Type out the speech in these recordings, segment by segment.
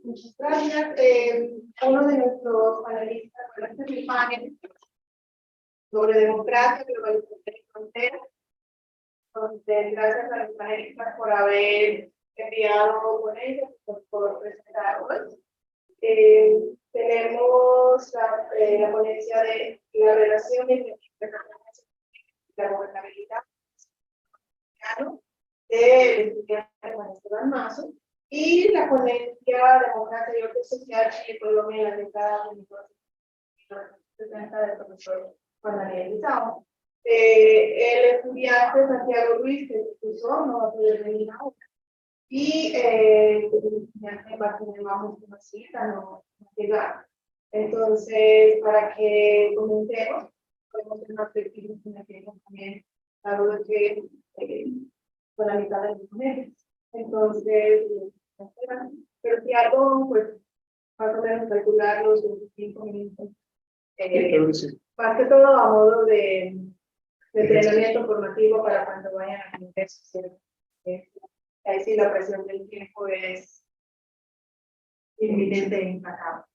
Muchas gracias. Uno de nuestros panelistas, bueno, este es mi panel sobre democracia, globalización y fronteras. Entonces, gracias a los panelistas por haber enviado con ellos, por presentar hoy. Tenemos la ponencia de la relación entre la gobernabilidad del estudiante Juan Esteban Mazo y la ponencia Democracia y Orden Social en Colombia en la década de 1960 del profesor Juan Daniel Lizao. El estudiante Santiago Ruiz, que expuso, no va a poder venir ahora. Y el estudiante Bartolomé Masita no llega. Entonces, para que comentemos, podemos tener una perspectiva que también, claro, de que con la mitad de los ponentes. Entonces, pero si algo, pues, más o menos calcular los 25 minutos. Claro que sí. Más que todo a modo de entrenamiento formativo para cuando vayan a congresos. Ahí sí la presión del tiempo es inminente e implacable.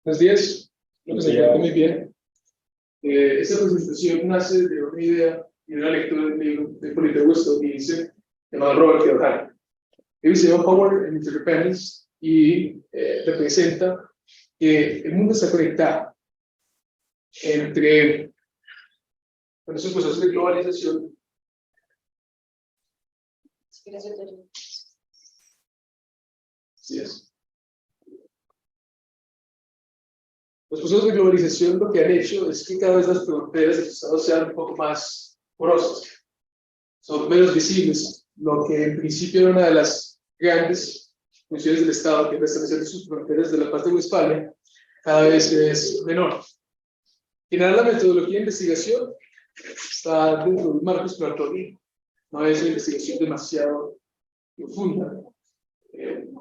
Buenos días, lo que se llama muy bien. Esta presentación nace de una idea y de una lectura del libro de Polito Augusto y dice, llamado Robert Kiyosaki. El se llama Power and Interdependence y representa que el mundo está conectado entre esos procesos de globalización. Así es. Los procesos de globalización lo que han hecho es que cada vez las fronteras de los estados sean un poco más porosas, son menos visibles, lo que en principio era una de las grandes funciones del Estado, que es restablecer sus fronteras de la paz de Westfalia, cada vez es menor. En general, la metodología de investigación está dentro de un marco exploratorio, no es una investigación demasiado profunda.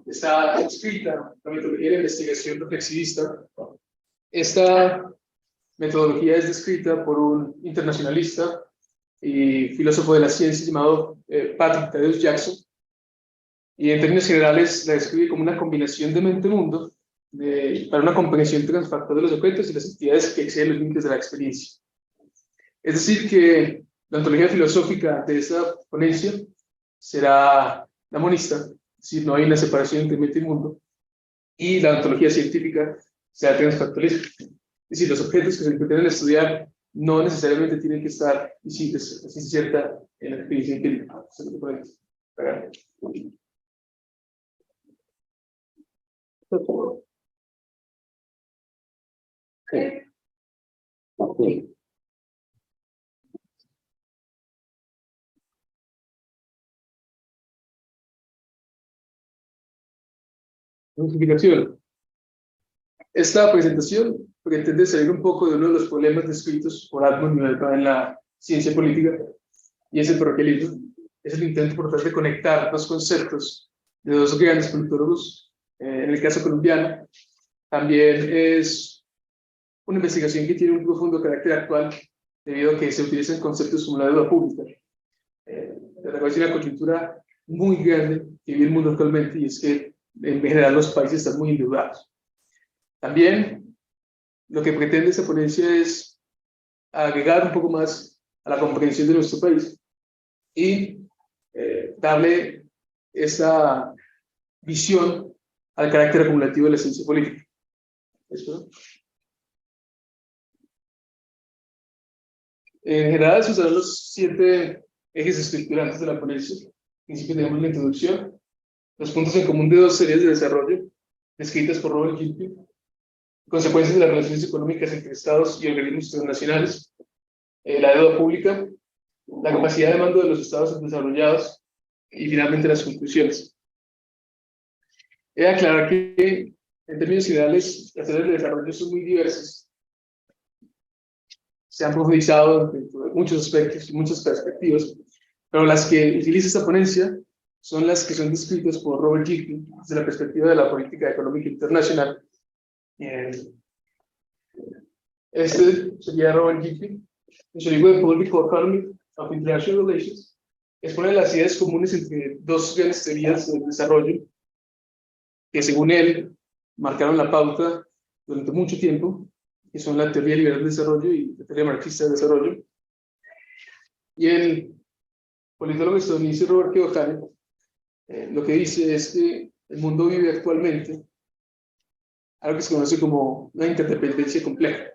Está escrita la metodología de investigación reflexivista. Esta metodología es descrita por un internacionalista y filósofo de la ciencia llamado Patrick Thaddeus Jackson, y en términos generales la describe como una combinación de mente-mundo para una comprensión transfactual de los objetos y las entidades que exceden los límites de la experiencia. Es decir, que la ontología filosófica de esta ponencia será la monista, es decir, no hay una separación entre mente y mundo, y la ontología científica será transfactualista. Es decir, los objetos que se pretenden estudiar no necesariamente tienen que estar visibles, así es cierta en la experiencia empírica. Okay. Justificación. Esta presentación pretende salir un poco de uno de los problemas descritos por Admon Miguel en la ciencia política, y es el paroquialismo. Es el intento por tratar de conectar dos conceptos de dos grandes politólogos, en el caso colombiano. También es una investigación que tiene un profundo carácter actual, debido a que se utilizan conceptos como la deuda pública. Es una coyuntura muy grande que vive el mundo actualmente, y es que en general los países están muy endeudados. También lo que pretende esta ponencia es agregar un poco más a la comprensión de nuestro país y darle esa visión al carácter acumulativo de la ciencia política. ¿Esto? En general, esos serán los 7 ejes estructurantes de la ponencia. En principio tenemos la introducción, los puntos en común de 2 series de desarrollo descritas por Robert Gilpin, consecuencias de las relaciones económicas entre estados y organismos internacionales, la deuda pública, la capacidad de mando de los estados desarrollados y finalmente las conclusiones. He de aclarar que en términos generales las áreas de desarrollo son muy diversas, se han profundizado en muchos aspectos y muchas perspectivas, pero las que utiliza esta ponencia son las que son descritas por Robert Gilpin desde la perspectiva de la política económica internacional. Este sería Robert Gilpin en su libro de Political Economy of International Relations, expone las ideas comunes entre dos grandes teorías del desarrollo, que según él marcaron la pauta durante mucho tiempo, que son la teoría liberal del desarrollo y la teoría marxista del desarrollo. Y el politólogo estadounidense Robert Kiyosaki lo que dice es que el mundo vive actualmente algo que se conoce como una interdependencia compleja.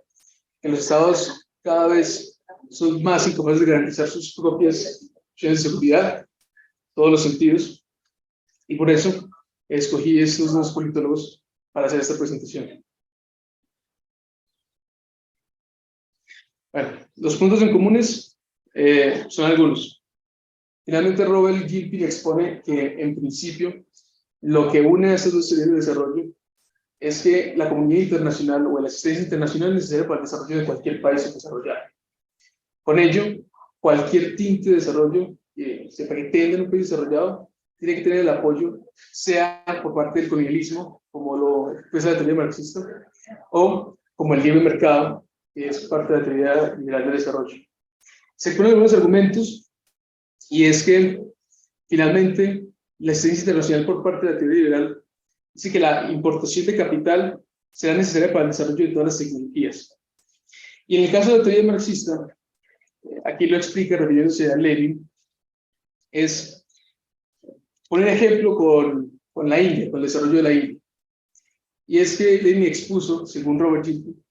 En los estados cada vez son más incapaces de garantizar sus propias opciones de seguridad, en todos los sentidos, y por eso escogí estos dos politólogos para hacer esta presentación. Bueno, los puntos en comunes son algunos. Finalmente, Robert Gilpin expone que, en principio, lo que une a estas dos teorías de desarrollo es que la comunidad internacional o la asistencia internacional es necesaria para el desarrollo de cualquier país desarrollado. Con ello, cualquier tinte de desarrollo que se pretenda en un país desarrollado tiene que tener el apoyo, sea por parte del colonialismo, como lo expresa la teoría marxista, o como el libre mercado, que es parte de la teoría liberal del desarrollo. Se ponen algunos argumentos, y es que, finalmente, la asistencia internacional por parte de la teoría liberal dice que la importación de capital será necesaria para el desarrollo de todas las tecnologías. Y en el caso de la teoría marxista, aquí lo explica refiriéndose a Lenin, es poner ejemplo con la India, con el desarrollo de la India. Y es que Lenin expuso, según Robert Gilpin,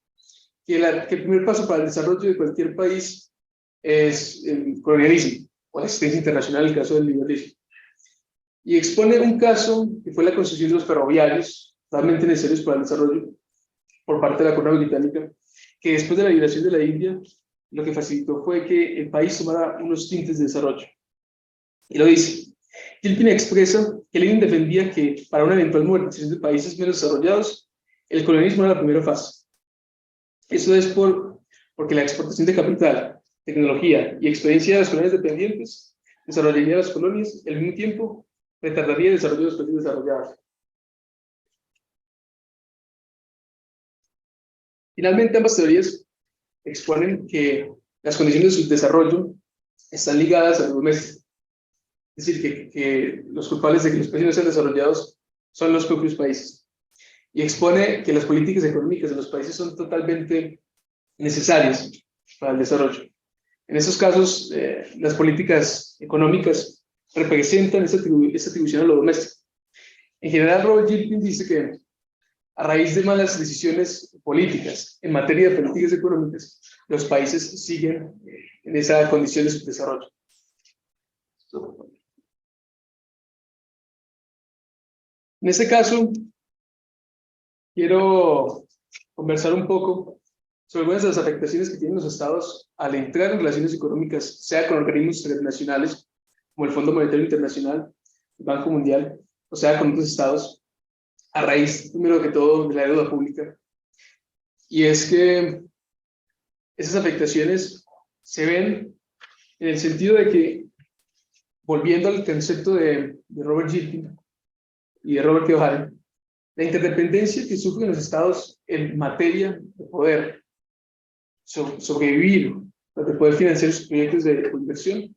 que el primer paso para el desarrollo de cualquier país es el colonialismo, o la asistencia internacional en el caso del liberalismo. Y expone un caso que fue la construcción de los ferroviarios, totalmente necesarios para el desarrollo, por parte de la corona británica, que después de la liberación de la India, lo que facilitó fue que el país tomara unos tintes de desarrollo. Y lo dice. Gilpin expresa que Lenin defendía que para una eventual modernización de países menos desarrollados, el colonialismo era la primera fase. Eso es porque la exportación de capital, tecnología y experiencia de las colonias dependientes desarrollaría las colonias y al mismo tiempo retardaría el desarrollo de los países desarrollados. Finalmente, ambas teorías exponen que las condiciones de su desarrollo están ligadas a lo doméstico. Es decir, que los culpables de que los países no sean desarrollados son los propios países. Y expone que las políticas económicas de los países son totalmente necesarias para el desarrollo. En estos casos, las políticas económicas representan esta atribución a lo doméstico. En general, Robert Gilpin dice que a raíz de malas decisiones políticas en materia de políticas económicas, los países siguen en esa condición de subdesarrollo. En este caso, quiero conversar un poco sobre algunas de las afectaciones que tienen los estados al entrar en relaciones económicas, sea con organismos internacionales, como el Fondo Monetario Internacional, el Banco Mundial, o sea con otros estados, a raíz, primero que todo, de la deuda pública. Y es que esas afectaciones se ven en el sentido de que, volviendo al concepto de Robert Gilpin y de Robert Kiyosaki, la interdependencia que sufren los estados en materia de poder sobrevivir, de poder financiar sus proyectos de inversión,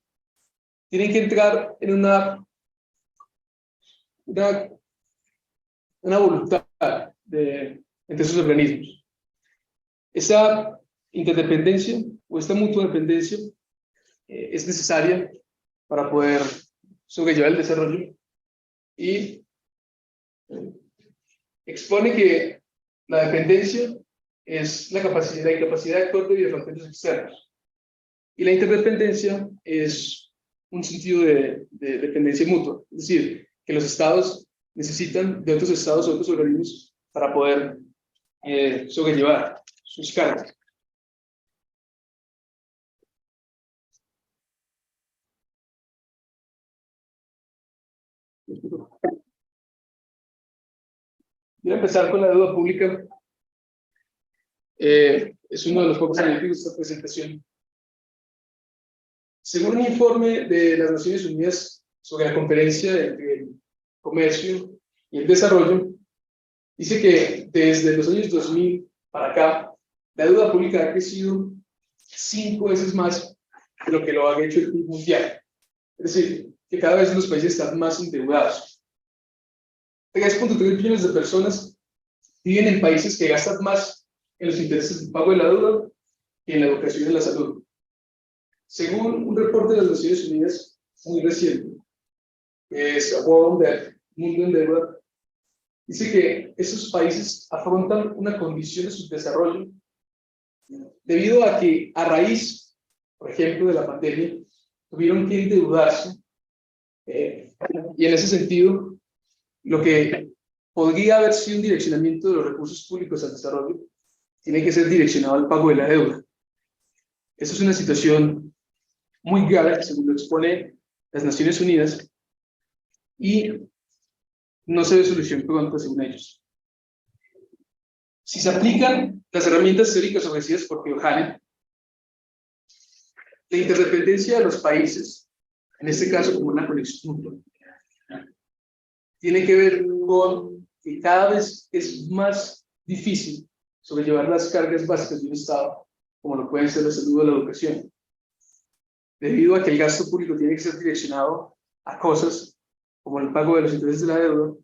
tienen que entrar en una voluntad entre esos organismos. Esa interdependencia o esta mutua dependencia es necesaria para poder sobrellevar el desarrollo y expone que la dependencia es la incapacidad de actuar debido a factores externos. Y la interdependencia es un sentido de dependencia mutua, es decir, que los estados necesitan de otros estados o otros organismos para poder sobrellevar sus cargas. Voy a empezar con la deuda pública. Es uno de los pocos elementos de esta presentación. Según un informe de las Naciones Unidas sobre la Conferencia entre Comercio y el Desarrollo, dice que desde los años 2000 para acá, la deuda pública ha crecido 5 veces más de lo que lo ha hecho el PIB mundial. Es decir, que cada vez los países están más endeudados. 3.3 billones de personas viven en países que gastan más en los intereses del pago de la deuda que en la educación y en la salud. Según un reporte de las Naciones Unidas muy reciente, que es World Debt, Mundo en Deuda, dice que esos países afrontan una condición de subdesarrollo debido a que a raíz, por ejemplo, de la pandemia, tuvieron que endeudarse y en ese sentido, lo que podría haber sido un direccionamiento de los recursos públicos al desarrollo tiene que ser direccionado al pago de la deuda. Esa es una situación muy grave, según lo expone las Naciones Unidas, y no se ve solución pronta según ellos. Si se aplican las herramientas teóricas ofrecidas por Keohane, la interdependencia de los países, en este caso como una conexión mutua, tiene que ver con que cada vez es más difícil sobrellevar las cargas básicas de un Estado, como lo pueden ser la salud o la educación, debido a que el gasto público tiene que ser direccionado a cosas como el pago de los intereses de la deuda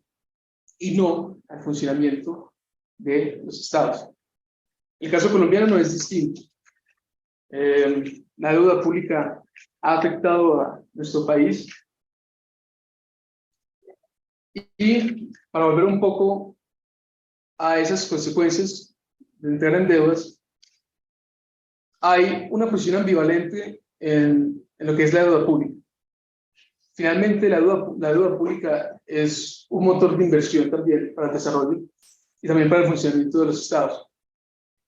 y no al funcionamiento de los estados. El caso colombiano no es distinto. La deuda pública ha afectado a nuestro país y para volver un poco a esas consecuencias de entrar en deudas, hay una posición ambivalente en lo que es la deuda pública. Finalmente, la deuda pública es un motor de inversión también para el desarrollo y también para el funcionamiento de los estados.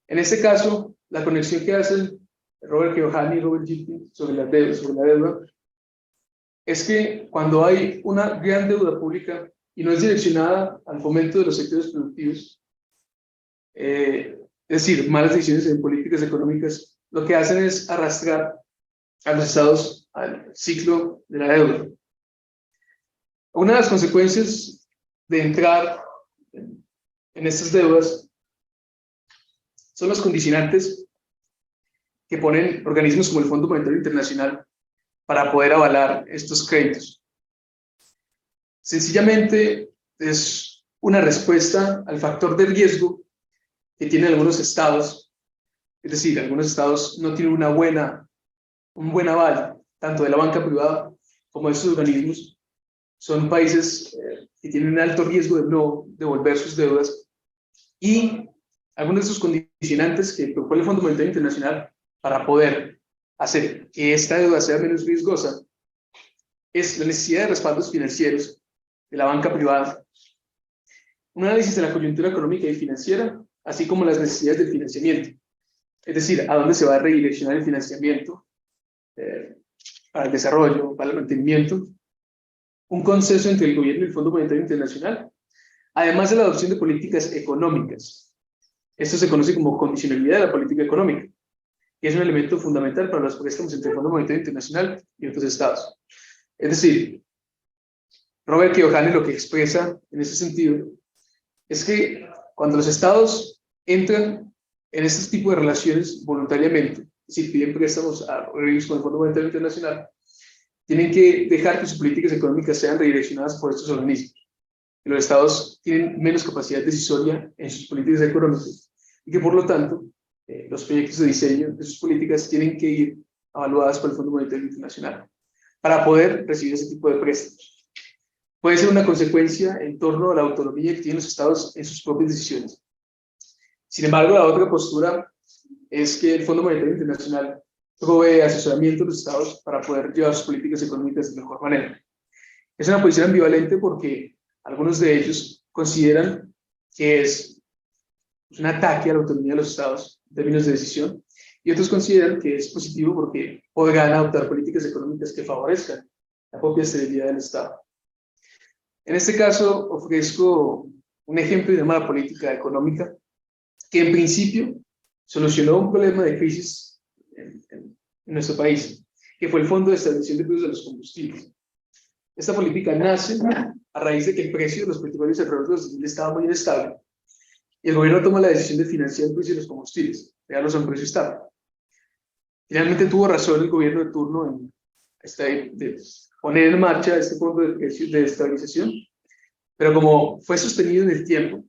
En este caso, la conexión que hacen Robert Keohane y Robert Gilpin sobre la deuda es que cuando hay una gran deuda pública y no es direccionada al fomento de los sectores productivos, es decir, malas decisiones en políticas económicas, lo que hacen es arrastrar a los estados al ciclo de la deuda. Una de las consecuencias de entrar en estas deudas son los condicionantes que ponen organismos como el Fondo Monetario Internacional para poder avalar estos créditos. Sencillamente es una respuesta al factor de riesgo que tienen algunos estados, es decir, algunos estados no tienen un buen aval, tanto de la banca privada como de estos organismos. Son países que tienen un alto riesgo de no devolver sus deudas y algunos de esos condicionantes que propone el Fondo Monetario Internacional para poder hacer que esta deuda sea menos riesgosa es la necesidad de respaldos financieros de la banca privada, un análisis de la coyuntura económica y financiera, así como las necesidades del financiamiento, es decir, a dónde se va a redireccionar el financiamiento para el desarrollo, para el mantenimiento, un consenso entre el gobierno y el Fondo Monetario Internacional, además de la adopción de políticas económicas. Esto se conoce como condicionalidad de la política económica, y es un elemento fundamental para los préstamos entre el Fondo Monetario Internacional y otros estados. Es decir, Robert Keohane lo que expresa en ese sentido es que cuando los estados entran en este tipo de relaciones voluntariamente, es decir, piden préstamos a organismos con el Fondo Monetario Internacional, tienen que dejar que sus políticas económicas sean redireccionadas por estos organismos. Que los estados tienen menos capacidad decisoria en sus políticas económicas y que por lo tanto los proyectos de diseño de sus políticas tienen que ir evaluadas por el Fondo Monetario Internacional para poder recibir ese tipo de préstamos. Puede ser una consecuencia en torno a la autonomía que tienen los estados en sus propias decisiones. Sin embargo, la otra postura es que el Fondo Monetario Internacional provee asesoramiento a los estados para poder llevar sus políticas económicas de mejor manera. Es una posición ambivalente porque algunos de ellos consideran que es un ataque a la autonomía de los estados en términos de decisión, y otros consideran que es positivo porque podrán adoptar políticas económicas que favorezcan la propia estabilidad del Estado. En este caso, ofrezco un ejemplo de una política económica que en principio solucionó un problema de crisis en nuestro país, que fue el Fondo de Estabilización de Precios de los Combustibles. Esta política nace a raíz de que el precio de los petróleos alrededor de los 2000 estaba muy inestable y el gobierno toma la decisión de financiar el precio de los combustibles, dejarlos a un precio estable. Finalmente tuvo razón el gobierno de turno de poner en marcha este fondo de estabilización, pero como fue sostenido en el tiempo,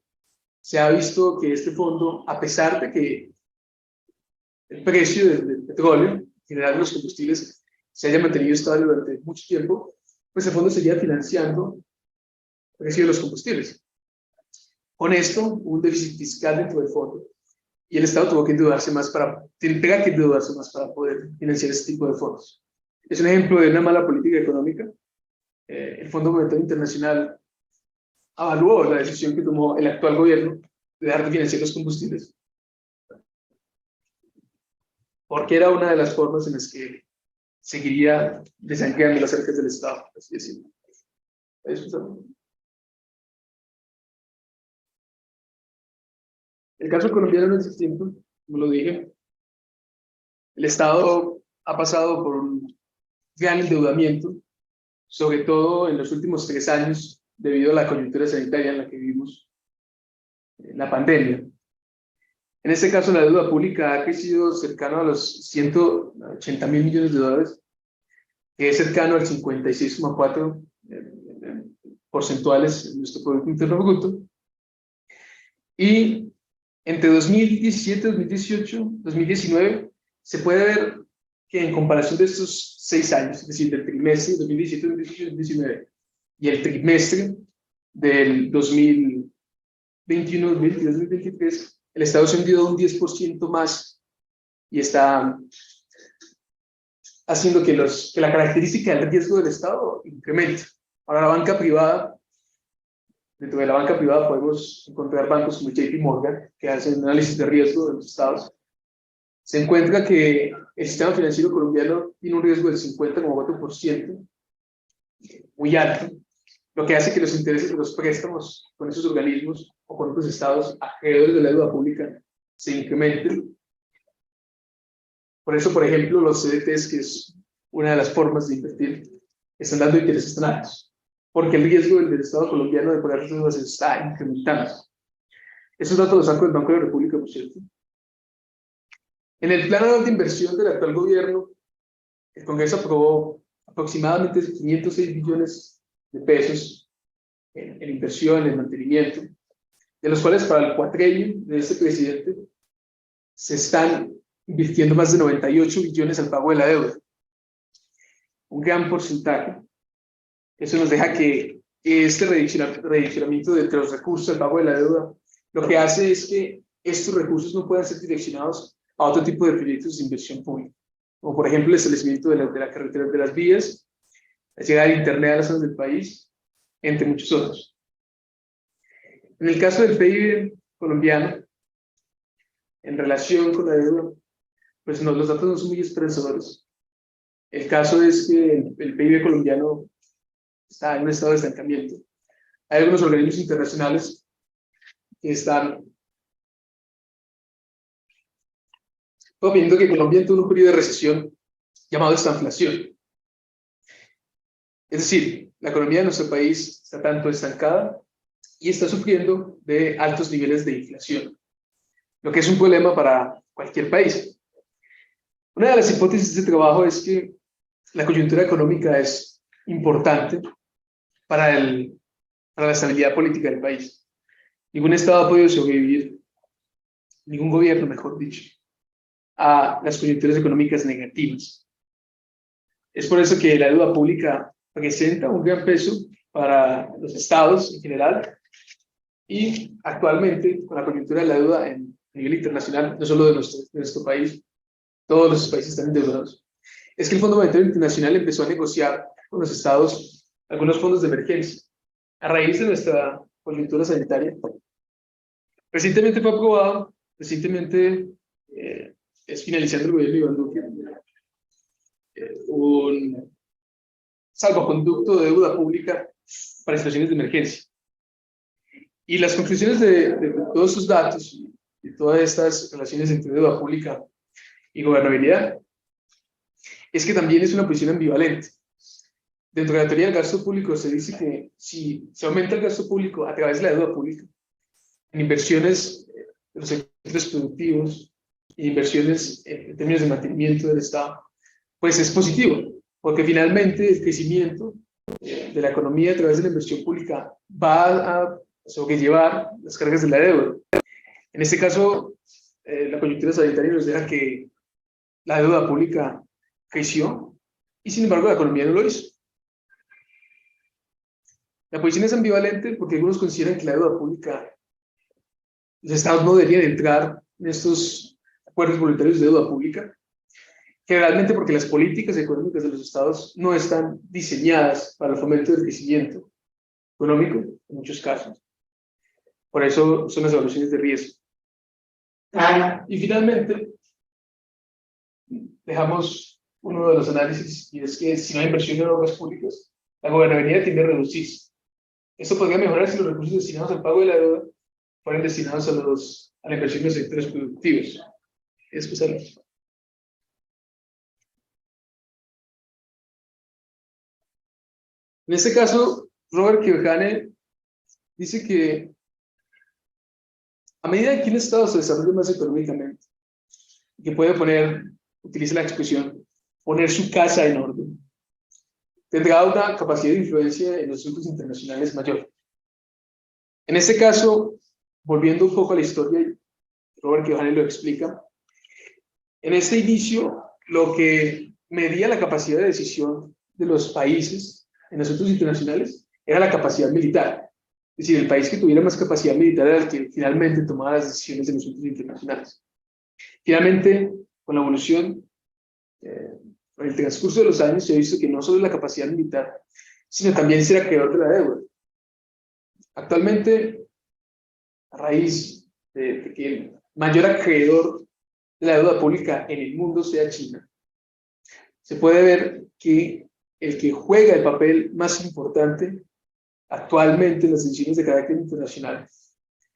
se ha visto que este fondo, a pesar de que el precio del petróleo, en general de los combustibles, se haya mantenido estable durante mucho tiempo, pues el fondo seguía financiando el precio de los combustibles. Con esto, hubo un déficit fiscal dentro del fondo y el Estado tuvo que endeudarse más tendrá que endeudarse más para poder financiar este tipo de fondos. Es un ejemplo de una mala política económica. El Fondo Monetario Internacional evaluó la decisión que tomó el actual gobierno de dejar de financiar los combustibles, porque era una de las formas en las que seguiría desangrando las arcas del Estado, así decirlo. El caso colombiano no es distinto, como lo dije. El Estado ha pasado por un gran endeudamiento, sobre todo en los últimos 3 años, debido a la coyuntura sanitaria en la que vivimos, la pandemia. En este caso, la deuda pública ha crecido cercano a los 180.000 millones de dólares, que es cercano al 56,4 porcentuales en nuestro Producto Interno Bruto. Y entre 2017, 2018, 2019, se puede ver que en comparación de estos 6 años, es decir, del trimestre 2017, 2018, 2019 y el trimestre del 2021, 2022, 2023, el Estado se ha hundido un 10% más y está haciendo que la característica del riesgo del Estado incremente. Ahora, la banca privada, dentro de la banca privada podemos encontrar bancos como JP Morgan, que hacen análisis de riesgo de los estados. Se encuentra que el sistema financiero colombiano tiene un riesgo del 50,4%, muy alto, lo que hace que los intereses de los préstamos con esos organismos o con otros estados acreedores de la deuda pública se incrementen. Por eso, por ejemplo, los CDTs, que es una de las formas de invertir, están dando intereses tan altos, porque el riesgo del Estado colombiano de pagar sus deudas está incrementando. Esos datos los saco del Banco de la República, por cierto. En el plan anual de inversión del actual gobierno, el Congreso aprobó aproximadamente 506 billones de pesos en inversión, en mantenimiento, de los cuales para el cuatrenio de este presidente se están invirtiendo más de 98 billones al pago de la deuda. Un gran porcentaje. Eso nos deja que este redireccionamiento de los recursos al pago de la deuda lo que hace es que estos recursos no puedan ser direccionados a otro tipo de proyectos de inversión pública, como por ejemplo el establecimiento de la carretera, de las vías, la llegada de internet a las zonas del país, entre muchos otros. En el caso del PIB colombiano, en relación con la deuda, pues no, los datos no son muy esperanzadores. El caso es que el PIB colombiano está en un estado de estancamiento. Hay algunos organismos internacionales que están viendo que Colombia entró en un periodo de recesión llamado estanflación. Es decir, la economía de nuestro país está tanto estancada y está sufriendo de altos niveles de inflación, lo que es un problema para cualquier país. Una de las hipótesis de este trabajo es que la coyuntura económica es importante para la estabilidad política del país. Ningún Estado ha podido sobrevivir, ningún gobierno, mejor dicho, a las coyunturas económicas negativas. Es por eso que la deuda pública presenta un gran peso para los estados en general y actualmente con la coyuntura de la deuda a nivel internacional, no solo de nuestro país, todos los países están endeudados. Es que el Fondo Monetario Internacional empezó a negociar con los estados algunos fondos de emergencia a raíz de nuestra coyuntura sanitaria. Recientemente fue aprobado, es finalizando el gobierno de Iván Duque, un salvoconducto de deuda pública para situaciones de emergencia. Y las conclusiones de todos esos datos y todas estas relaciones entre deuda pública y gobernabilidad es que también es una posición ambivalente. Dentro de la teoría del gasto público se dice que si se aumenta el gasto público a través de la deuda pública, en inversiones de los sectores productivos, inversiones en términos de mantenimiento del Estado, pues es positivo, porque finalmente el crecimiento de la economía a través de la inversión pública va a sobrellevar las cargas de la deuda. En este caso, la coyuntura sanitaria nos deja que la deuda pública creció y sin embargo la economía no lo hizo. La posición es ambivalente porque algunos consideran que la deuda pública, los estados no deberían entrar en estos acuerdos voluntarios de deuda pública, generalmente porque las políticas económicas de los estados no están diseñadas para el fomento del crecimiento económico, en muchos casos. Por eso son las evaluaciones de riesgo. Y finalmente, dejamos uno de los análisis, y es que si no hay inversión en obras públicas, la gobernabilidad tiende a reducirse. Esto podría mejorar si los recursos destinados al pago de la deuda fueran destinados a la inversión en los sectores productivos. Después hablamos. En este caso, Robert Keohane dice que a medida que un Estado se desarrolle más económicamente, que puede utiliza la expresión, poner su casa en orden, tendrá una capacidad de influencia en los asuntos internacionales mayor. En este caso, volviendo un poco a la historia, Robert Keohane lo explica, en este inicio, lo que medía la capacidad de decisión de los países en asuntos internacionales era la capacidad militar. Es decir, el país que tuviera más capacidad militar era el que finalmente tomaba las decisiones en asuntos internacionales. Finalmente, con la evolución, en el transcurso de los años, se ha visto que no solo la capacidad militar, sino también ser acreedor de la deuda. Actualmente, a raíz de que el mayor acreedor de la deuda pública en el mundo sea China, se puede ver que el que juega el papel más importante actualmente en las decisiones de carácter internacional,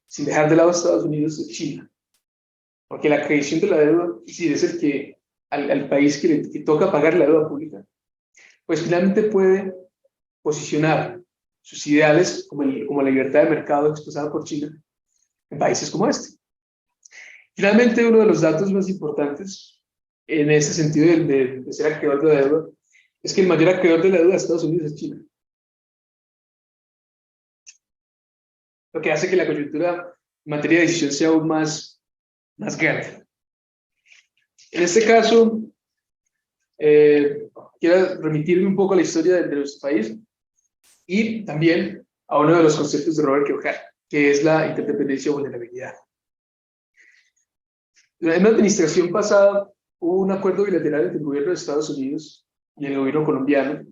sin dejar de lado a Estados Unidos, es China. Porque la creación de la deuda, si es el que al país que toca pagar la deuda pública, pues finalmente puede posicionar sus ideales como la libertad de mercado expresada por China en países como este. Finalmente, uno de los datos más importantes en ese sentido de ser acreedor de la deuda es que el mayor acreedor de la deuda de Estados Unidos es China. Lo que hace que la coyuntura en materia de decisión sea aún más grande. En este caso, quiero remitirme un poco a la historia de nuestro país y también a uno de los conceptos de Robert Keohane, que es la interdependencia o vulnerabilidad. En la administración pasada hubo un acuerdo bilateral entre el gobierno de Estados Unidos y el gobierno colombiano,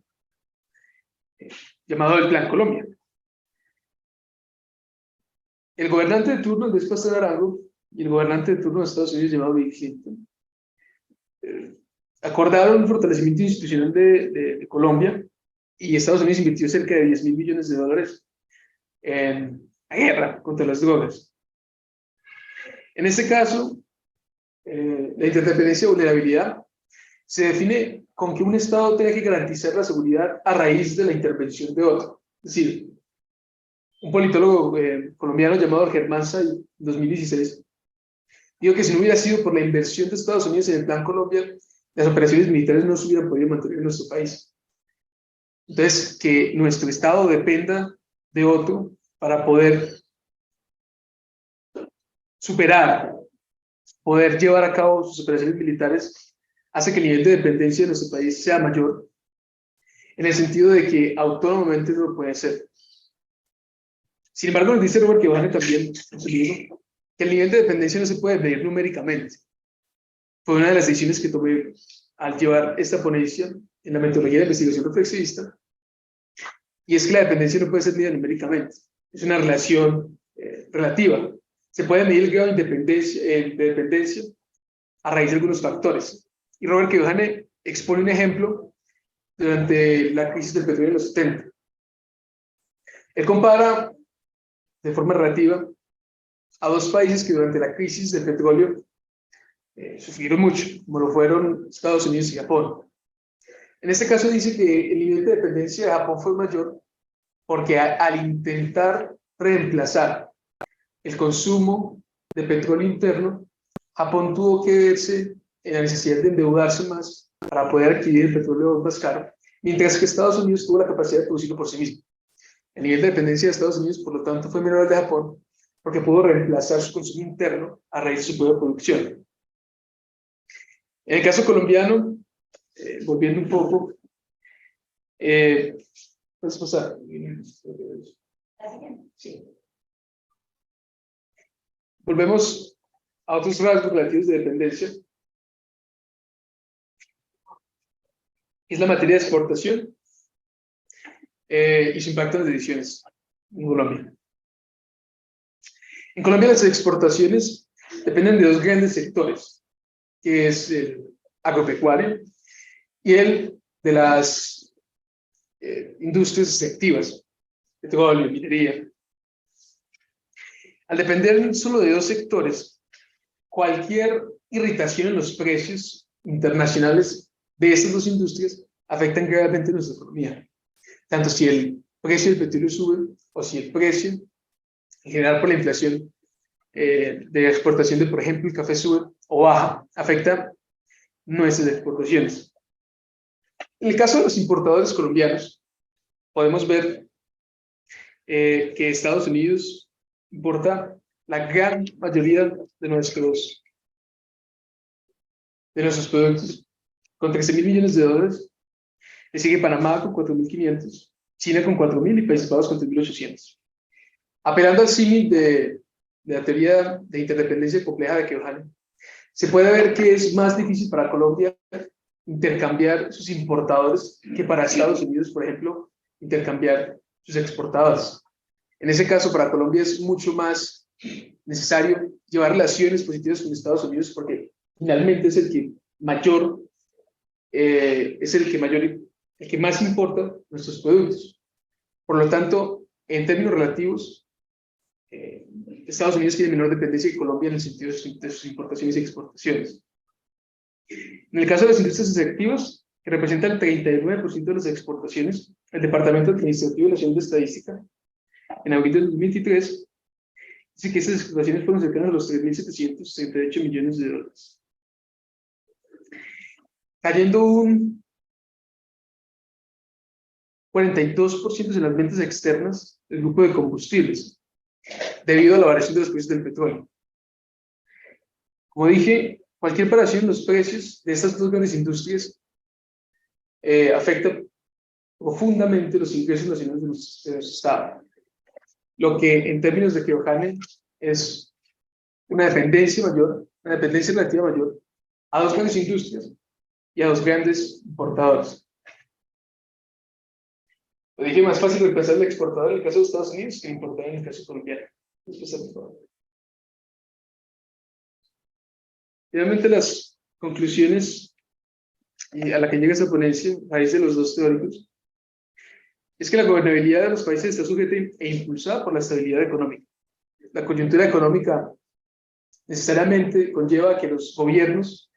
llamado el Plan Colombia. El gobernante de turno, Andrés Pastor Arango, y el gobernante de turno de Estados Unidos, llamado Bill Clinton, acordaron un fortalecimiento institucional de Colombia, y Estados Unidos invirtió cerca de $10.000 millones en la guerra contra las drogas. En este caso, la interdependencia y vulnerabilidad se define con que un Estado tenga que garantizar la seguridad a raíz de la intervención de otro. Es decir, un politólogo colombiano llamado Germán Say, en 2016, dijo que si no hubiera sido por la inversión de Estados Unidos en el Plan Colombia, las operaciones militares no se hubieran podido mantener en nuestro país. Entonces, que nuestro Estado dependa de otro para poder superar, poder llevar a cabo sus operaciones militares, hace que el nivel de dependencia de nuestro país sea mayor, en el sentido de que autónomamente no lo puede hacer. Sin embargo, nos dice Robert Keohane también en su libro que el nivel de dependencia no se puede medir numéricamente. Fue una de las decisiones que tomé al llevar esta ponencia en la metodología de investigación reflexivista, y es que la dependencia no puede ser medida numéricamente, es una relación relativa. Se puede medir el grado de dependencia a raíz de algunos factores. Y Robert Keohane expone un ejemplo durante la crisis del petróleo en los 70. Él compara de forma relativa a dos países que durante la crisis del petróleo sufrieron mucho, como lo fueron Estados Unidos y Japón. En este caso dice que el nivel de dependencia de Japón fue mayor porque al intentar reemplazar el consumo de petróleo interno, Japón tuvo que verse en la necesidad de endeudarse más para poder adquirir el petróleo más caro, mientras que Estados Unidos tuvo la capacidad de producirlo por sí mismo. El nivel de dependencia de Estados Unidos, por lo tanto, fue menor al de Japón, porque pudo reemplazar su consumo interno a raíz de su propia producción. En el caso colombiano, volviendo un poco, ¿puedes pasar? Sí. Volvemos a otros rasgos relativos de dependencia. Es la materia de exportación y su impacto en las decisiones en Colombia. En Colombia las exportaciones dependen de dos grandes sectores, que es el agropecuario y el de las industrias extractivas, petróleo, minería. Al depender solo de dos sectores, cualquier irritación en los precios internacionales de estas dos industrias afectan gravemente nuestra economía. Tanto si el precio del petróleo sube o si el precio en general por la inflación de exportación de, por ejemplo, el café sube o baja, afecta nuestras exportaciones. En el caso de los importadores colombianos, podemos ver que Estados Unidos importa la gran mayoría de nuestros productos con 13.000 millones de dólares. Le sigue Panamá con 4.500, China con 4.000 y Países Bajos con 3.800. Apelando al símil de la teoría de interdependencia compleja de Keohane, se puede ver que es más difícil para Colombia intercambiar sus importadores que para Estados Unidos, por ejemplo, intercambiar sus exportadores. En ese caso, para Colombia es mucho más necesario llevar relaciones positivas con Estados Unidos porque finalmente es el que mayor, el que más importa nuestros productos. Por lo tanto, en términos relativos, Estados Unidos tiene menor dependencia que Colombia en el sentido de sus importaciones y exportaciones. En el caso de las industrias extractivas, que representan el 39% de las exportaciones, el Departamento Administrativo Nacional de Estadística, en abril del 2023, dice que esas exportaciones fueron cercanas a los 3.738 millones de dólares. Cayendo un 42% en las ventas externas del grupo de combustibles, debido a la variación de los precios del petróleo. Como dije, cualquier variación en los precios de estas dos grandes industrias afecta profundamente los ingresos nacionales de nuestro Estado. Lo que en términos de Keohane es una dependencia mayor, una dependencia relativa mayor a dos grandes industrias y a dos grandes importadores. Lo dije, más fácil reemplazar el exportador en el caso de Estados Unidos que el importador en el caso colombiano. Finalmente, las conclusiones a la que llega esta ponencia, a raíz de los dos teóricos, es que la gobernabilidad de los países está sujeta e impulsada por la estabilidad económica. La coyuntura económica necesariamente conlleva a que los gobiernos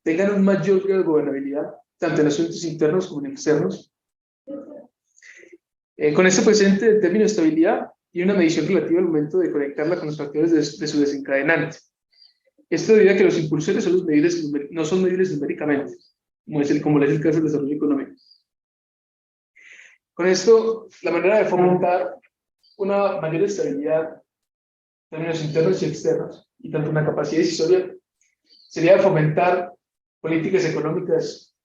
tengan un mayor grado de gobernabilidad, tanto en asuntos internos como en externos. Con esto presente, el término de estabilidad tiene una medición relativa al momento de conectarla con los factores de su desencadenante. Esto debido a que los impulsores son no son medibles numéricamente, como es el caso del desarrollo económico. Con esto, la manera de fomentar una mayor estabilidad en términos internos y externos, y tanto una capacidad decisoria, sería fomentar políticas económicas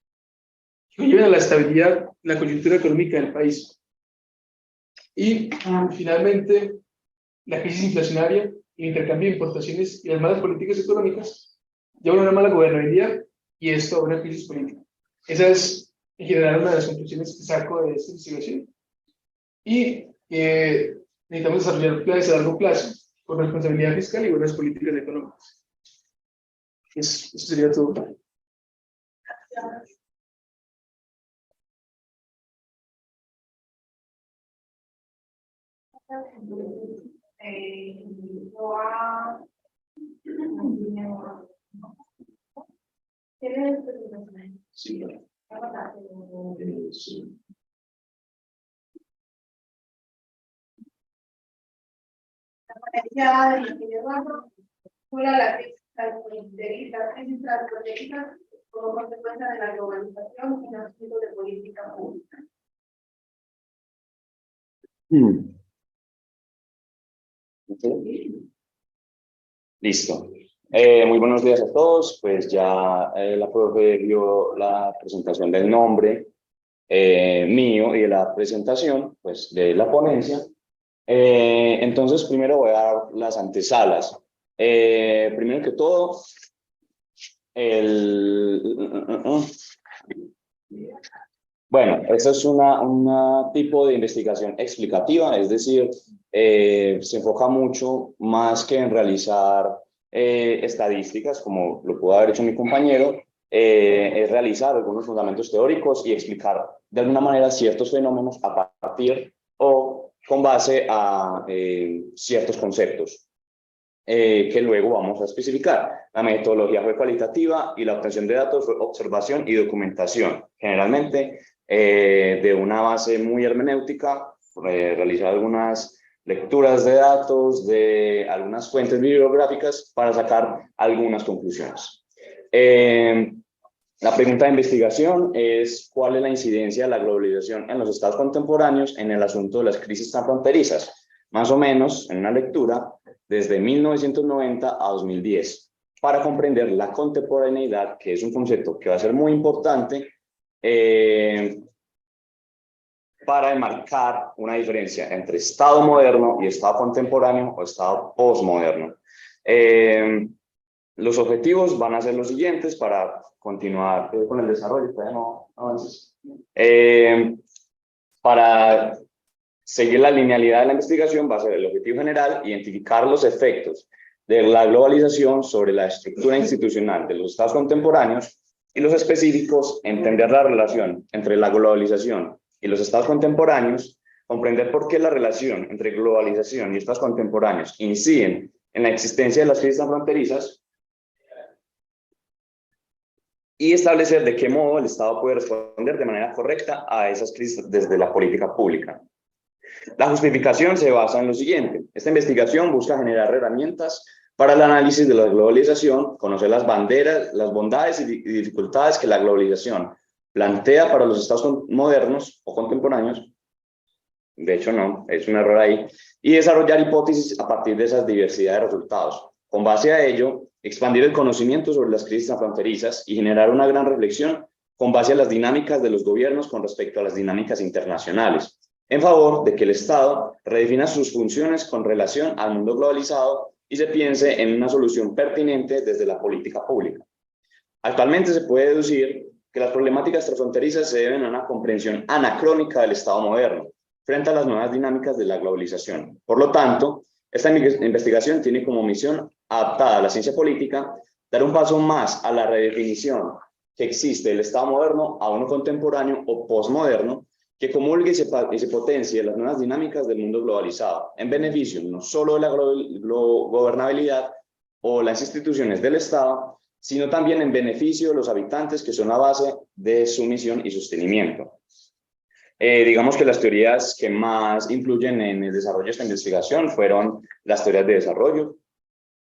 que lleven a la estabilidad en la coyuntura económica del país. Y finalmente, la crisis inflacionaria, el intercambio de importaciones y las malas políticas económicas llevan a una mala gobernabilidad y esto a una crisis política. Esa es, en general, una de las conclusiones que saco de esta investigación. Y necesitamos desarrollar planes a largo plazo con responsabilidad fiscal y buenas políticas económicas. Eso sería todo. Sí, sí. Ya, fuera la crisis transfronteriza como consecuencia de la globalización y los asuntos de política pública. Listo. Muy buenos días a todos. Pues ya la profe dio la presentación del nombre mío y de la presentación pues, de la ponencia. Entonces, primero voy a dar las antesalas. Primero que todo, bueno, esta es una tipo de investigación explicativa, es decir, se enfoca mucho más que en realizar estadísticas, como lo pudo haber hecho mi compañero, es realizar algunos fundamentos teóricos y explicar de alguna manera ciertos fenómenos a partir o con base a ciertos conceptos. Que luego vamos a especificar. La metodología fue cualitativa y la obtención de datos fue observación y documentación. Generalmente de una base muy hermenéutica, realizar algunas lecturas de datos, de algunas fuentes bibliográficas para sacar algunas conclusiones. La pregunta de investigación es ¿cuál es la incidencia de la globalización en los estados contemporáneos en el asunto de las crisis transfronterizas? Más o menos, en una lectura, desde 1990 a 2010, para comprender la contemporaneidad, que es un concepto que va a ser muy importante para enmarcar una diferencia entre Estado moderno y Estado contemporáneo o Estado postmoderno. Los objetivos van a ser los siguientes para continuar con el desarrollo. No avances. Para seguir la linealidad de la investigación va a ser el objetivo general, identificar los efectos de la globalización sobre la estructura institucional de los estados contemporáneos y los específicos, entender la relación entre la globalización y los estados contemporáneos, comprender por qué la relación entre globalización y estados contemporáneos inciden en la existencia de las crisis transfronterizas y establecer de qué modo el Estado puede responder de manera correcta a esas crisis desde la política pública. La justificación se basa en lo siguiente. Esta investigación busca generar herramientas para el análisis de la globalización, conocer las banderas, las bondades y dificultades que la globalización plantea para los estados modernos o contemporáneos. De hecho, no, es un error ahí. Y desarrollar hipótesis a partir de esas diversidad de resultados. Con base a ello, expandir el conocimiento sobre las crisis transfronterizas y generar una gran reflexión con base a las dinámicas de los gobiernos con respecto a las dinámicas internacionales, en favor de que el Estado redefina sus funciones con relación al mundo globalizado y se piense en una solución pertinente desde la política pública. Actualmente se puede deducir que las problemáticas transfronterizas se deben a una comprensión anacrónica del Estado moderno frente a las nuevas dinámicas de la globalización. Por lo tanto, esta investigación tiene como misión, adaptada a la ciencia política, dar un paso más a la redefinición que existe del Estado moderno a uno contemporáneo o postmoderno, que comulgue y se potencie las nuevas dinámicas del mundo globalizado, en beneficio no solo de la gobernabilidad o las instituciones del Estado, sino también en beneficio de los habitantes, que son la base de su misión y sostenimiento. Digamos que las teorías que más influyen en el desarrollo de esta investigación fueron las teorías de desarrollo,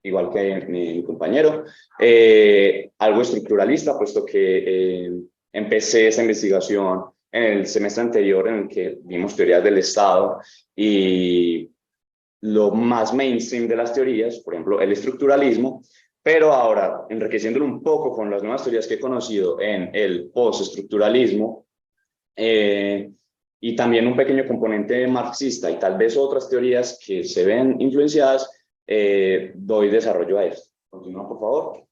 igual que mi compañero, algo estructuralista, puesto que empecé esta investigación en el semestre anterior en el que vimos teorías del Estado y lo más mainstream de las teorías, por ejemplo, el estructuralismo, pero ahora enriqueciéndolo un poco con las nuevas teorías que he conocido en el postestructuralismo, y también un pequeño componente marxista y tal vez otras teorías que se ven influenciadas, doy desarrollo a esto. Continúa, por favor.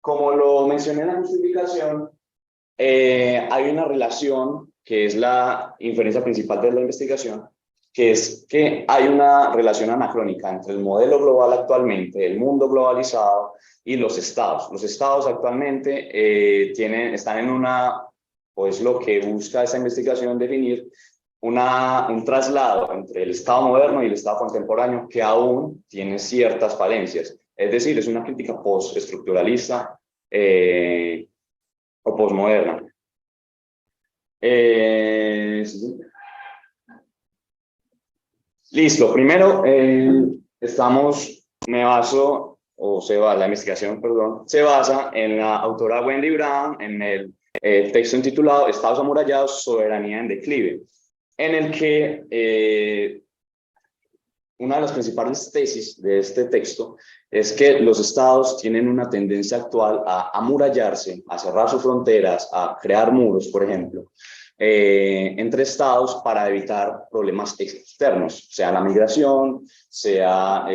Como lo mencioné en la justificación, hay una relación que es la inferencia principal de la investigación, que es que hay una relación anacrónica entre el modelo global actualmente, el mundo globalizado y los estados. Los estados actualmente están en una, pues lo que busca esta investigación definir, un traslado entre el Estado moderno y el Estado contemporáneo que aún tiene ciertas falencias. Es decir, es una crítica postestructuralista o postmoderna. Listo, primero me baso la investigación, perdón, se basa en la autora Wendy Brown, en el texto intitulado Estados amurallados, soberanía en declive, en el que una de las principales tesis de este texto es que los estados tienen una tendencia actual a amurallarse, a cerrar sus fronteras, a crear muros, por ejemplo, entre estados para evitar problemas externos, sea la migración, sea,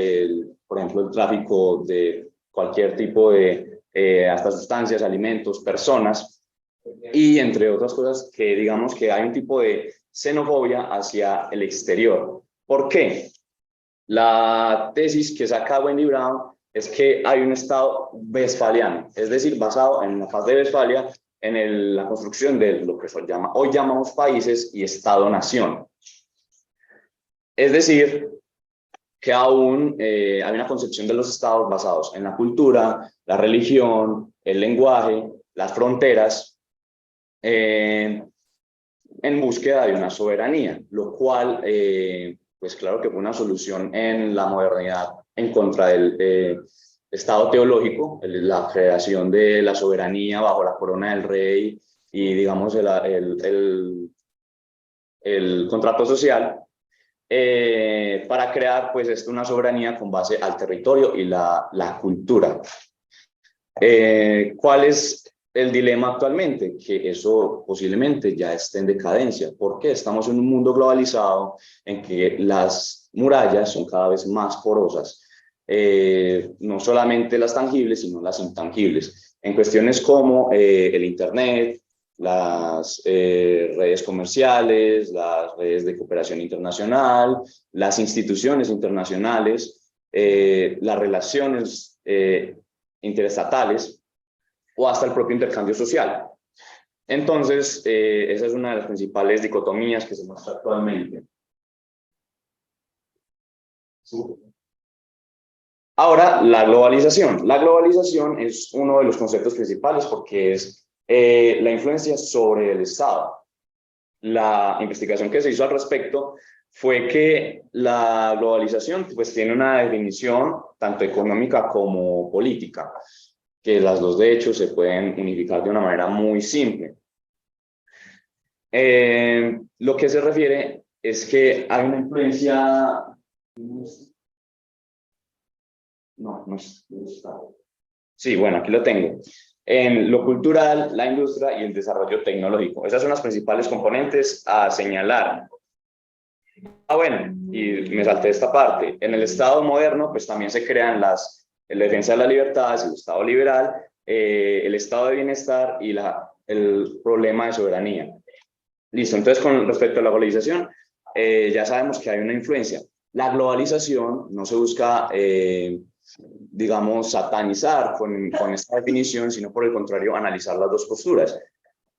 por ejemplo, el tráfico de cualquier tipo de hasta sustancias, alimentos, personas, y entre otras cosas que digamos que hay un tipo de xenofobia hacia el exterior. ¿Por qué? La tesis que saca Wendy Brown es que hay un Estado westfaliano, es decir, basado en la paz de Westfalia, en la construcción de lo que hoy llamamos países y Estado-nación. Es decir, que aún hay una concepción de los estados basados en la cultura, la religión, el lenguaje, las fronteras, en búsqueda de una soberanía, lo cual, pues claro que fue una solución en la modernidad en contra del Estado teológico, la creación de la soberanía bajo la corona del rey y digamos el contrato social, para crear pues una soberanía con base al territorio y la cultura. ¿Cuál es el dilema actualmente? Que eso posiblemente ya esté en decadencia. ¿Por qué? Estamos en un mundo globalizado en que las murallas son cada vez más porosas. No solamente las tangibles, sino las intangibles. En cuestiones como el Internet, las redes comerciales, las redes de cooperación internacional, las instituciones internacionales, las relaciones interestatales o hasta el propio intercambio social. Entonces, esa es una de las principales dicotomías que se muestra actualmente. Ahora, la globalización. La globalización es uno de los conceptos principales porque es la influencia sobre el Estado. La investigación que se hizo al respecto fue que la globalización pues tiene una definición tanto económica como política, que las dos de hecho se pueden unificar de una manera muy simple. Lo que se refiere es que hay una influencia... No está. Sí, bueno, aquí lo tengo. En lo cultural, la industria y el desarrollo tecnológico. Esas son las principales componentes a señalar. Bueno, y me salté esta parte. En el Estado moderno, pues también se crean la defensa de las libertades, el Estado liberal, el Estado de bienestar y el problema de soberanía. Listo, entonces con respecto a la globalización, ya sabemos que hay una influencia. La globalización no se busca, digamos, satanizar con esta definición, sino por el contrario, analizar las dos posturas.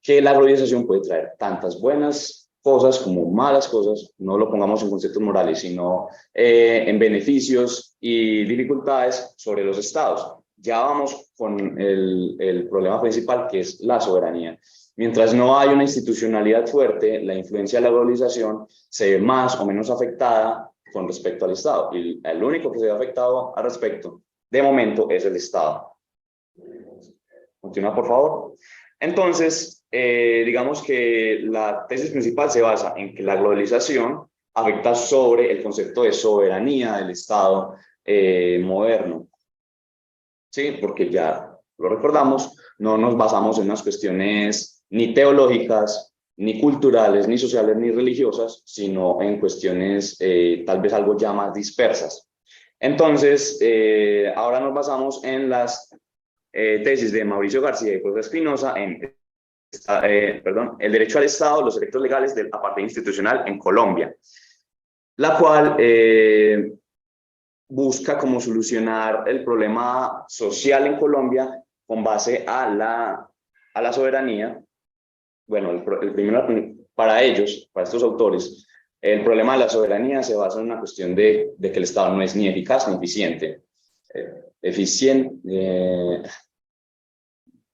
Que la globalización puede traer tantas buenas cosas como malas cosas, no lo pongamos en conceptos morales, sino en beneficios y dificultades sobre los estados. Ya vamos con el problema principal, que es la soberanía. Mientras no hay una institucionalidad fuerte, la influencia de la globalización se ve más o menos afectada con respecto al Estado. Y el único que se ve afectado al respecto, de momento, es el Estado. Continúa, por favor. Entonces, digamos que la tesis principal se basa en que la globalización afecta sobre el concepto de soberanía del Estado moderno. Sí, porque ya lo recordamos, no nos basamos en unas cuestiones ni teológicas, ni culturales, ni sociales, ni religiosas, sino en cuestiones tal vez algo ya más dispersas. Entonces, ahora nos basamos en las tesis de Mauricio García y José Espinosa en el derecho al Estado, los efectos legales del apartheid institucional en Colombia, la cual busca como solucionar el problema social en Colombia con base a la soberanía. Bueno, el primero para ellos, para estos autores, el problema de la soberanía se basa en una cuestión de que el Estado no es ni eficaz ni eficiente.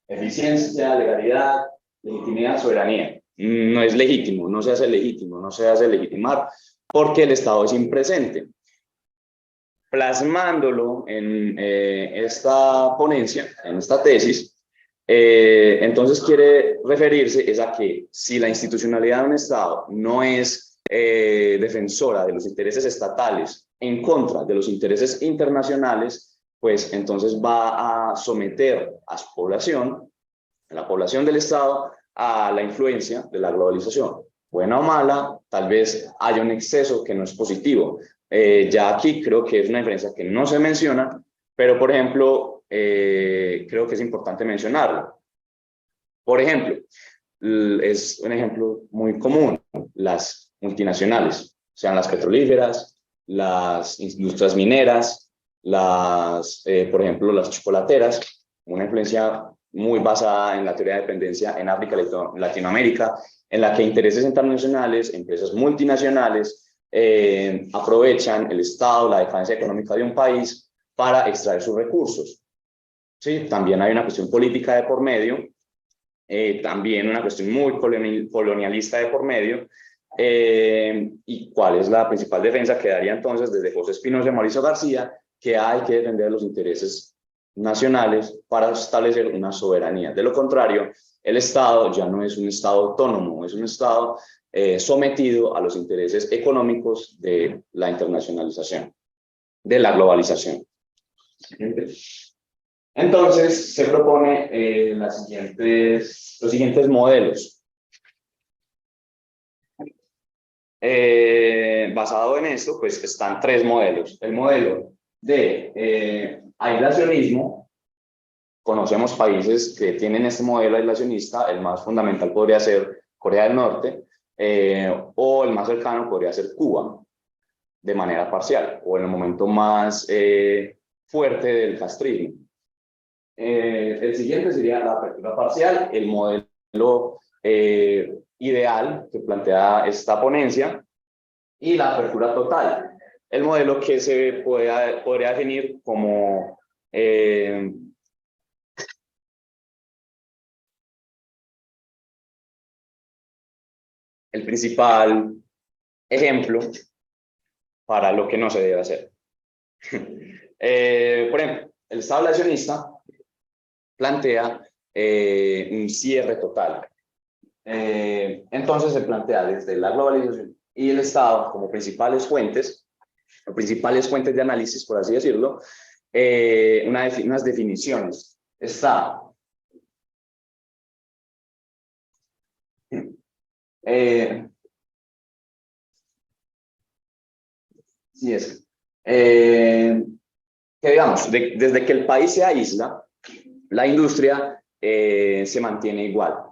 Eficiencia, legalidad, legitimidad, soberanía. No es legítimo, no se hace legítimo, no se hace legitimar porque el Estado es impresente. plasmándolo en esta ponencia, en esta tesis, entonces quiere referirse es a que si la institucionalidad de un Estado no es defensora de los intereses estatales en contra de los intereses internacionales, pues entonces va a someter a su población, a la población del Estado, a la influencia de la globalización. Buena o mala, tal vez haya un exceso que no es positivo. Ya aquí creo que es una diferencia que no se menciona, pero por ejemplo, creo que es importante mencionarlo. Por ejemplo, es un ejemplo muy común, las multinacionales, sean las petrolíferas, las industrias mineras, por ejemplo, las chocolateras, una influencia muy basada en la teoría de dependencia en África y Latinoamérica, en la que intereses internacionales, empresas multinacionales, aprovechan el estado, la decadencia económica de un país para extraer sus recursos. ¿Sí? También hay una cuestión política de por medio, también una cuestión muy colonialista de por medio. ¿Y cuál es la principal defensa que daría entonces desde José Espinosa y Mauricio García? Que hay que defender los intereses nacionales para establecer una soberanía. De lo contrario, el Estado ya no es un Estado autónomo, es un Estado sometido a los intereses económicos de la internacionalización, de la globalización. Entonces, se propone los siguientes modelos. Basado en esto, pues están tres modelos. El modelo de aislacionismo. Conocemos países que tienen este modelo aislacionista. El más fundamental podría ser Corea del Norte, o el más cercano podría ser Cuba, de manera parcial, o en el momento más fuerte del castrismo. El siguiente sería la apertura parcial, el modelo ideal que plantea esta ponencia, y la apertura total, el modelo que se podría definir como el principal ejemplo para lo que no se debe hacer. Por ejemplo, el Estado aislacionista plantea un cierre total. Entonces se plantea desde la globalización y el Estado como principales fuentes, o principales fuentes de análisis, por así decirlo, unas definiciones. Está sí es que digamos, desde que el país se aísla, la industria se mantiene igual,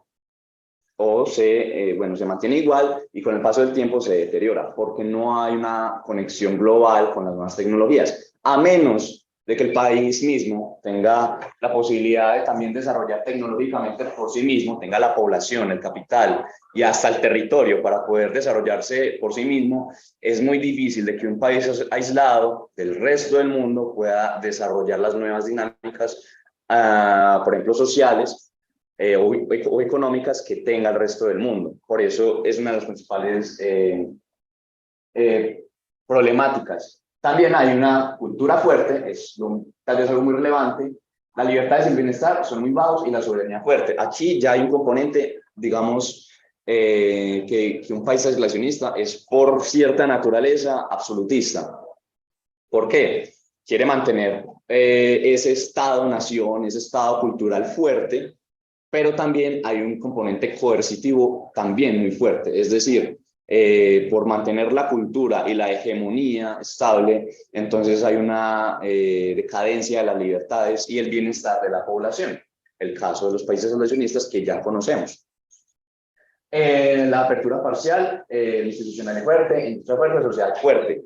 o se mantiene igual, y con el paso del tiempo se deteriora, porque no hay una conexión global con las nuevas tecnologías, a menos de que el país mismo tenga la posibilidad de también desarrollar tecnológicamente por sí mismo, tenga la población, el capital y hasta el territorio para poder desarrollarse por sí mismo. Es muy difícil de que un país aislado del resto del mundo pueda desarrollar las nuevas dinámicas, por ejemplo, sociales, o económicas que tenga el resto del mundo. Por eso es una de las principales problemáticas. También hay una cultura fuerte, tal vez algo muy relevante, las libertades y el bienestar son muy bajos y la soberanía fuerte. Aquí ya hay un componente, digamos, que un país aislacionista es por cierta naturaleza absolutista. ¿Por qué? Quiere mantener ese estado-nación, ese estado cultural fuerte, pero también hay un componente coercitivo también muy fuerte, es decir, por mantener la cultura y la hegemonía estable, entonces hay una decadencia de las libertades y el bienestar de la población. El caso de los países aislacionistas que ya conocemos. La apertura parcial, institucional fuerte, industria fuerte, sociedad fuerte.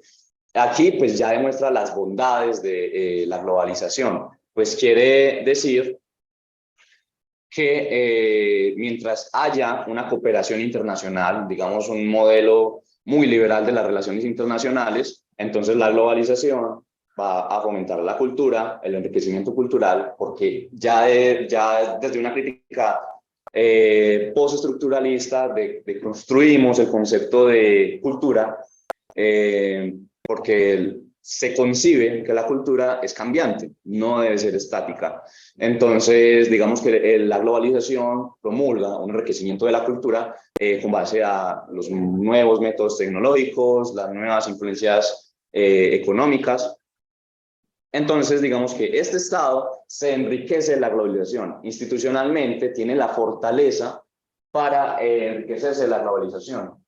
Aquí pues ya demuestra las bondades de la globalización, pues quiere decir que mientras haya una cooperación internacional, digamos un modelo muy liberal de las relaciones internacionales, entonces la globalización va a fomentar la cultura, el enriquecimiento cultural, porque ya desde una crítica postestructuralista construimos el concepto de cultura, porque se concibe que la cultura es cambiante, no debe ser estática. Entonces, digamos que la globalización promulga un enriquecimiento de la cultura con base a los nuevos métodos tecnológicos, las nuevas influencias económicas. Entonces, digamos que este Estado se enriquece de la globalización. Institucionalmente tiene la fortaleza para enriquecerse de la globalización.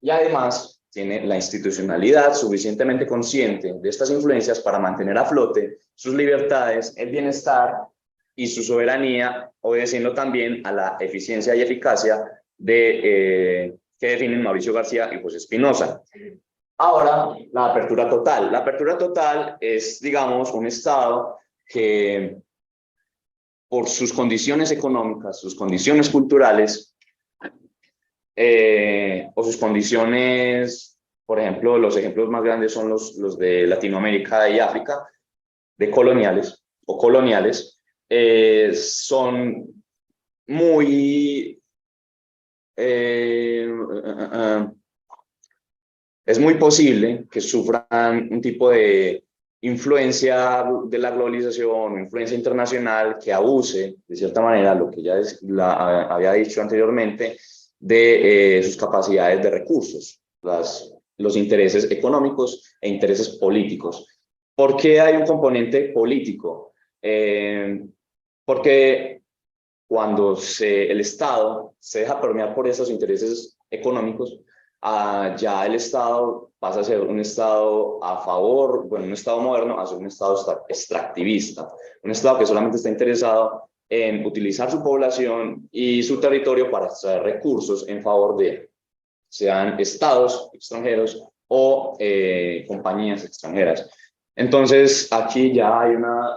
Y además tiene la institucionalidad suficientemente consciente de estas influencias para mantener a flote sus libertades, el bienestar y su soberanía, obedeciendo también a la eficiencia y eficacia que definen Mauricio García y José Espinosa. Ahora, la apertura total. La apertura total es, digamos, un Estado que, por sus condiciones económicas, sus condiciones culturales, o sus condiciones, por ejemplo, los ejemplos más grandes son los de Latinoamérica y África, de coloniales o coloniales, son muy... es muy posible que sufran un tipo de influencia de la globalización, influencia internacional que abuse, de cierta manera, lo que ya había dicho anteriormente, de sus capacidades de recursos, los intereses económicos e intereses políticos. ¿Por qué hay un componente político? Porque cuando el Estado se deja permear por esos intereses económicos, ya el Estado pasa a ser un Estado a favor, bueno, un Estado moderno, a ser un Estado extractivista, un Estado que solamente está interesado en utilizar su población y su territorio para extraer recursos en favor de, sean estados extranjeros o compañías extranjeras. Entonces, aquí ya hay una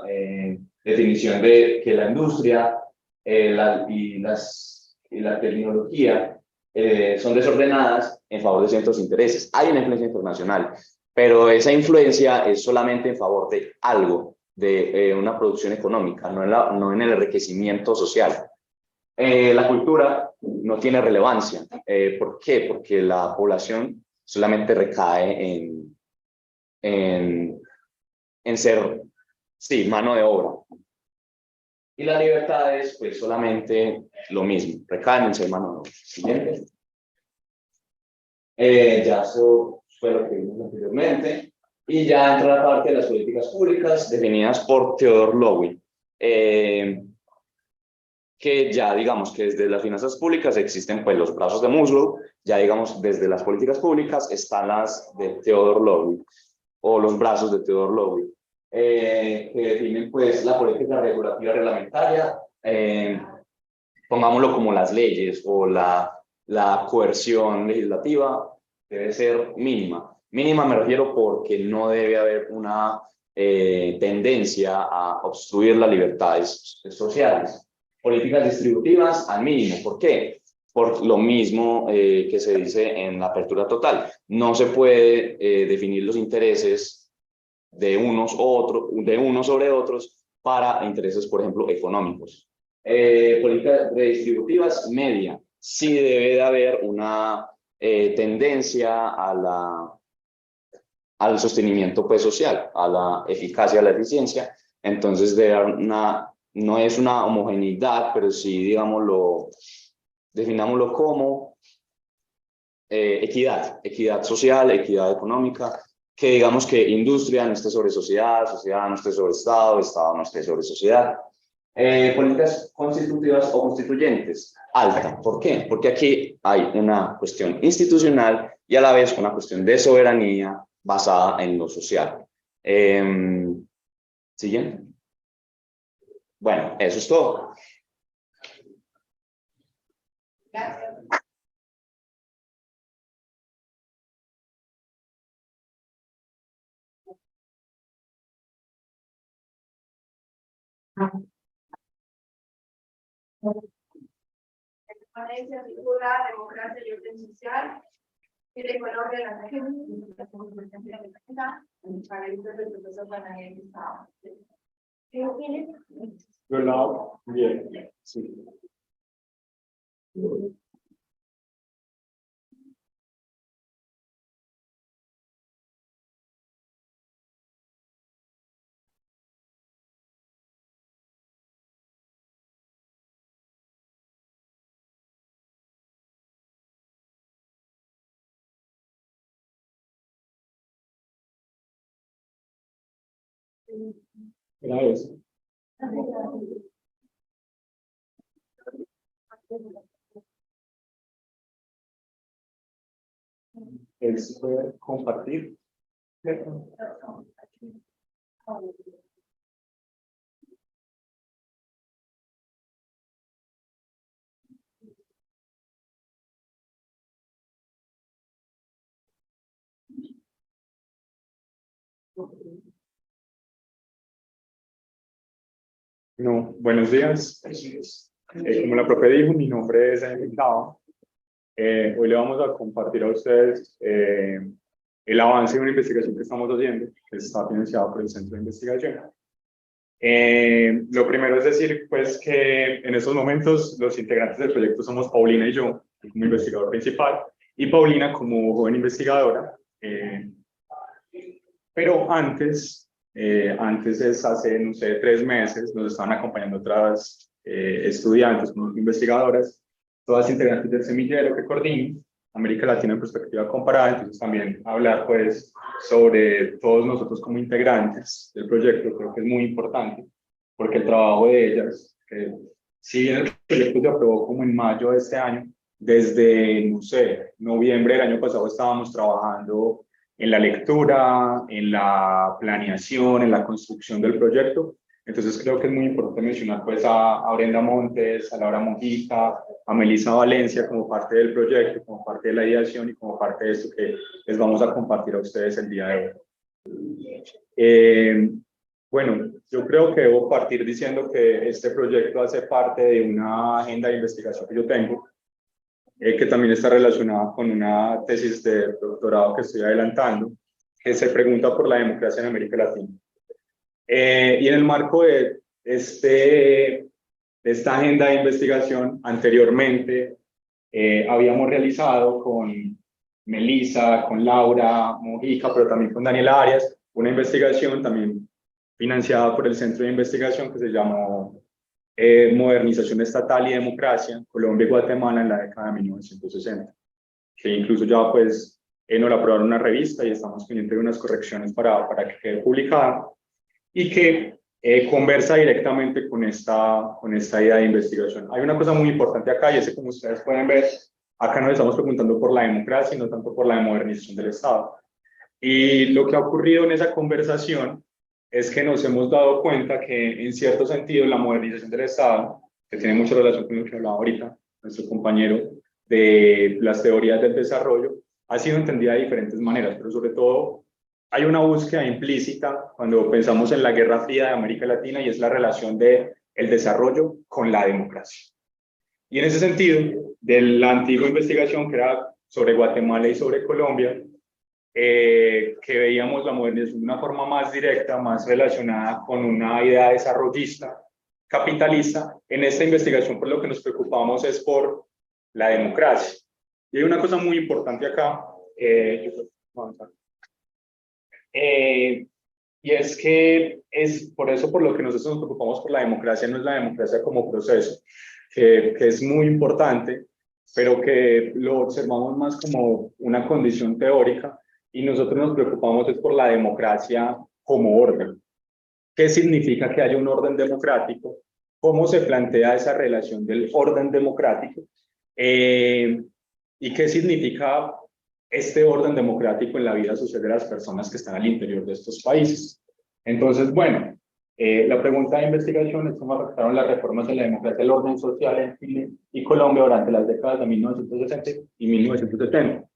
definición de que la industria y la tecnología son desordenadas en favor de ciertos intereses. Hay una influencia internacional, pero esa influencia es solamente en favor de algo, de una producción económica, no en el enriquecimiento social. La cultura no tiene relevancia. ¿Por qué? Porque la población solamente recae en ser, sí, mano de obra. Y la libertad es pues solamente lo mismo, recae en ser mano de obra. Siguiente. Ya eso fue lo que vimos anteriormente. Y ya entra la parte de las políticas públicas definidas por Theodore Lowy. Que ya digamos que desde las finanzas públicas existen pues los brazos de Maslow, ya digamos desde las políticas públicas están las de Theodore Lowy o los brazos de Theodore Lowy, que definen pues la política regulativa reglamentaria, pongámoslo como las leyes o la coerción legislativa debe ser mínima. Mínima me refiero porque no debe haber una tendencia a obstruir las libertades sociales. Políticas distributivas al mínimo. ¿Por qué? Por lo mismo que se dice en la apertura total. No se puede definir los intereses de unos sobre otros para intereses, por ejemplo, económicos. Políticas redistributivas media. Sí debe de haber una tendencia al sostenimiento pues, social, a la eficacia, a la eficiencia. Entonces, no es una homogeneidad, pero sí, digámoslo, definámoslo como equidad social, equidad económica, que digamos que industria no esté sobre sociedad, sociedad no esté sobre Estado, Estado no esté sobre sociedad. Políticas constitutivas o constituyentes, alta. ¿Por qué? Porque aquí hay una cuestión institucional y a la vez una cuestión de soberanía basada en lo social. Siguiente. Bueno, eso es todo. Gracias. Transparencia, figura, democracia y orden social. Tiene color de la región, la comunicación de la mesa, para el uso del proceso para el Estado. ¿Qué opinas? ¿Verdad? Bien. Sí. Era eso. Es poder compartir. No, buenos días. Como la profe dijo, mi nombre es Enrique Cava. Hoy le vamos a compartir a ustedes el avance de una investigación que estamos haciendo, que está financiada por el Centro de Investigación. Lo primero es decir, pues, que en estos momentos los integrantes del proyecto somos Paulina y yo, como investigador principal, y Paulina como joven investigadora. Pero antes es hace, no sé, 3 meses, nos estaban acompañando otras estudiantes, como investigadoras, todas integrantes del semillero que coordina América Latina en perspectiva comparada. Entonces también hablar pues sobre todos nosotros como integrantes del proyecto creo que es muy importante, porque el trabajo de ellas, si bien el proyecto se aprobó como en mayo de este año, desde, no sé, noviembre del año pasado estábamos trabajando en la lectura, en la planeación, en la construcción del proyecto. Entonces creo que es muy importante mencionar pues a Brenda Montes, a Laura Mojica, a Melissa Valencia como parte del proyecto, como parte de la ideación y como parte de esto que les vamos a compartir a ustedes el día de hoy. Bueno, yo creo que debo partir diciendo que este proyecto hace parte de una agenda de investigación que yo tengo, que también está relacionada con una tesis de doctorado que estoy adelantando, que se pregunta por la democracia en América Latina. Y en el marco de esta agenda de investigación, anteriormente habíamos realizado con Melissa, con Laura Mojica, pero también con Daniela Arias, una investigación también financiada por el Centro de Investigación que se llamó Modernización Estatal y Democracia, Colombia y Guatemala en la década de 1960, que incluso ya pues nos aprobaron una revista y estamos pendientes de unas correcciones para que quede publicada, y que conversa directamente con esta idea de investigación. Hay una cosa muy importante acá, y es que, como ustedes pueden ver, acá nos estamos preguntando por la democracia y no tanto por la modernización del Estado. Y lo que ha ocurrido en esa conversación es que nos hemos dado cuenta que, en cierto sentido, la modernización del Estado, que tiene mucha relación con lo que hablaba ahorita nuestro compañero de las teorías del desarrollo, ha sido entendida de diferentes maneras, pero sobre todo hay una búsqueda implícita cuando pensamos en la Guerra Fría de América Latina, y es la relación del desarrollo con la democracia. Y en ese sentido, de la antigua investigación que era sobre Guatemala y sobre Colombia, que veíamos la modernización de una forma más directa, más relacionada con una idea desarrollista, capitalista, en esta investigación por lo que nos preocupamos es por la democracia. Y hay una cosa muy importante acá, y es que es por eso por lo que nosotros nos preocupamos por la democracia. No es la democracia como proceso, que es muy importante, pero que lo observamos más como una condición teórica, y nosotros nos preocupamos es por la democracia como orden. ¿Qué significa que haya un orden democrático? ¿Cómo se plantea esa relación del orden democrático? ¿Y qué significa este orden democrático en la vida social de las personas que están al interior de estos países? Entonces, bueno, la pregunta de investigación es cómo afectaron las reformas en la democracia el orden social en Chile y Colombia durante las décadas de 1960 y 1970.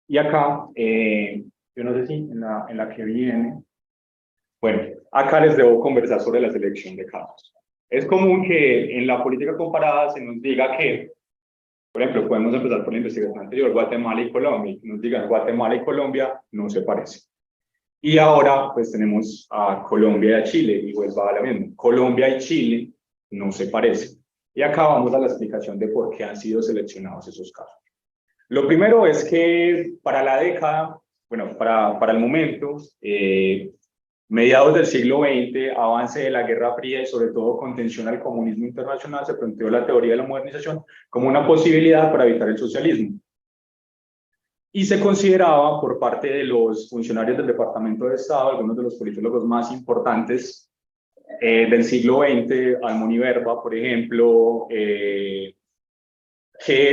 Y acá, yo no sé si en la que viene, bueno, acá les debo conversar sobre la selección de casos. Es común que en la política comparada se nos diga que, por ejemplo, podemos empezar por la investigación anterior, Guatemala y Colombia, y nos digan Guatemala y Colombia no se parecen. Y ahora pues tenemos a Colombia y a Chile, y pues va a la misma. Colombia y Chile no se parecen. Y acá vamos a la explicación de por qué han sido seleccionados esos casos. Lo primero es que para la década, bueno, para el momento, mediados del siglo XX, avance de la Guerra Fría y sobre todo contención al comunismo internacional, se planteó la teoría de la modernización como una posibilidad para evitar el socialismo. y se consideraba por parte de los funcionarios del Departamento de Estado, algunos de los politólogos más importantes del siglo XX, Almón y Verba, por ejemplo, que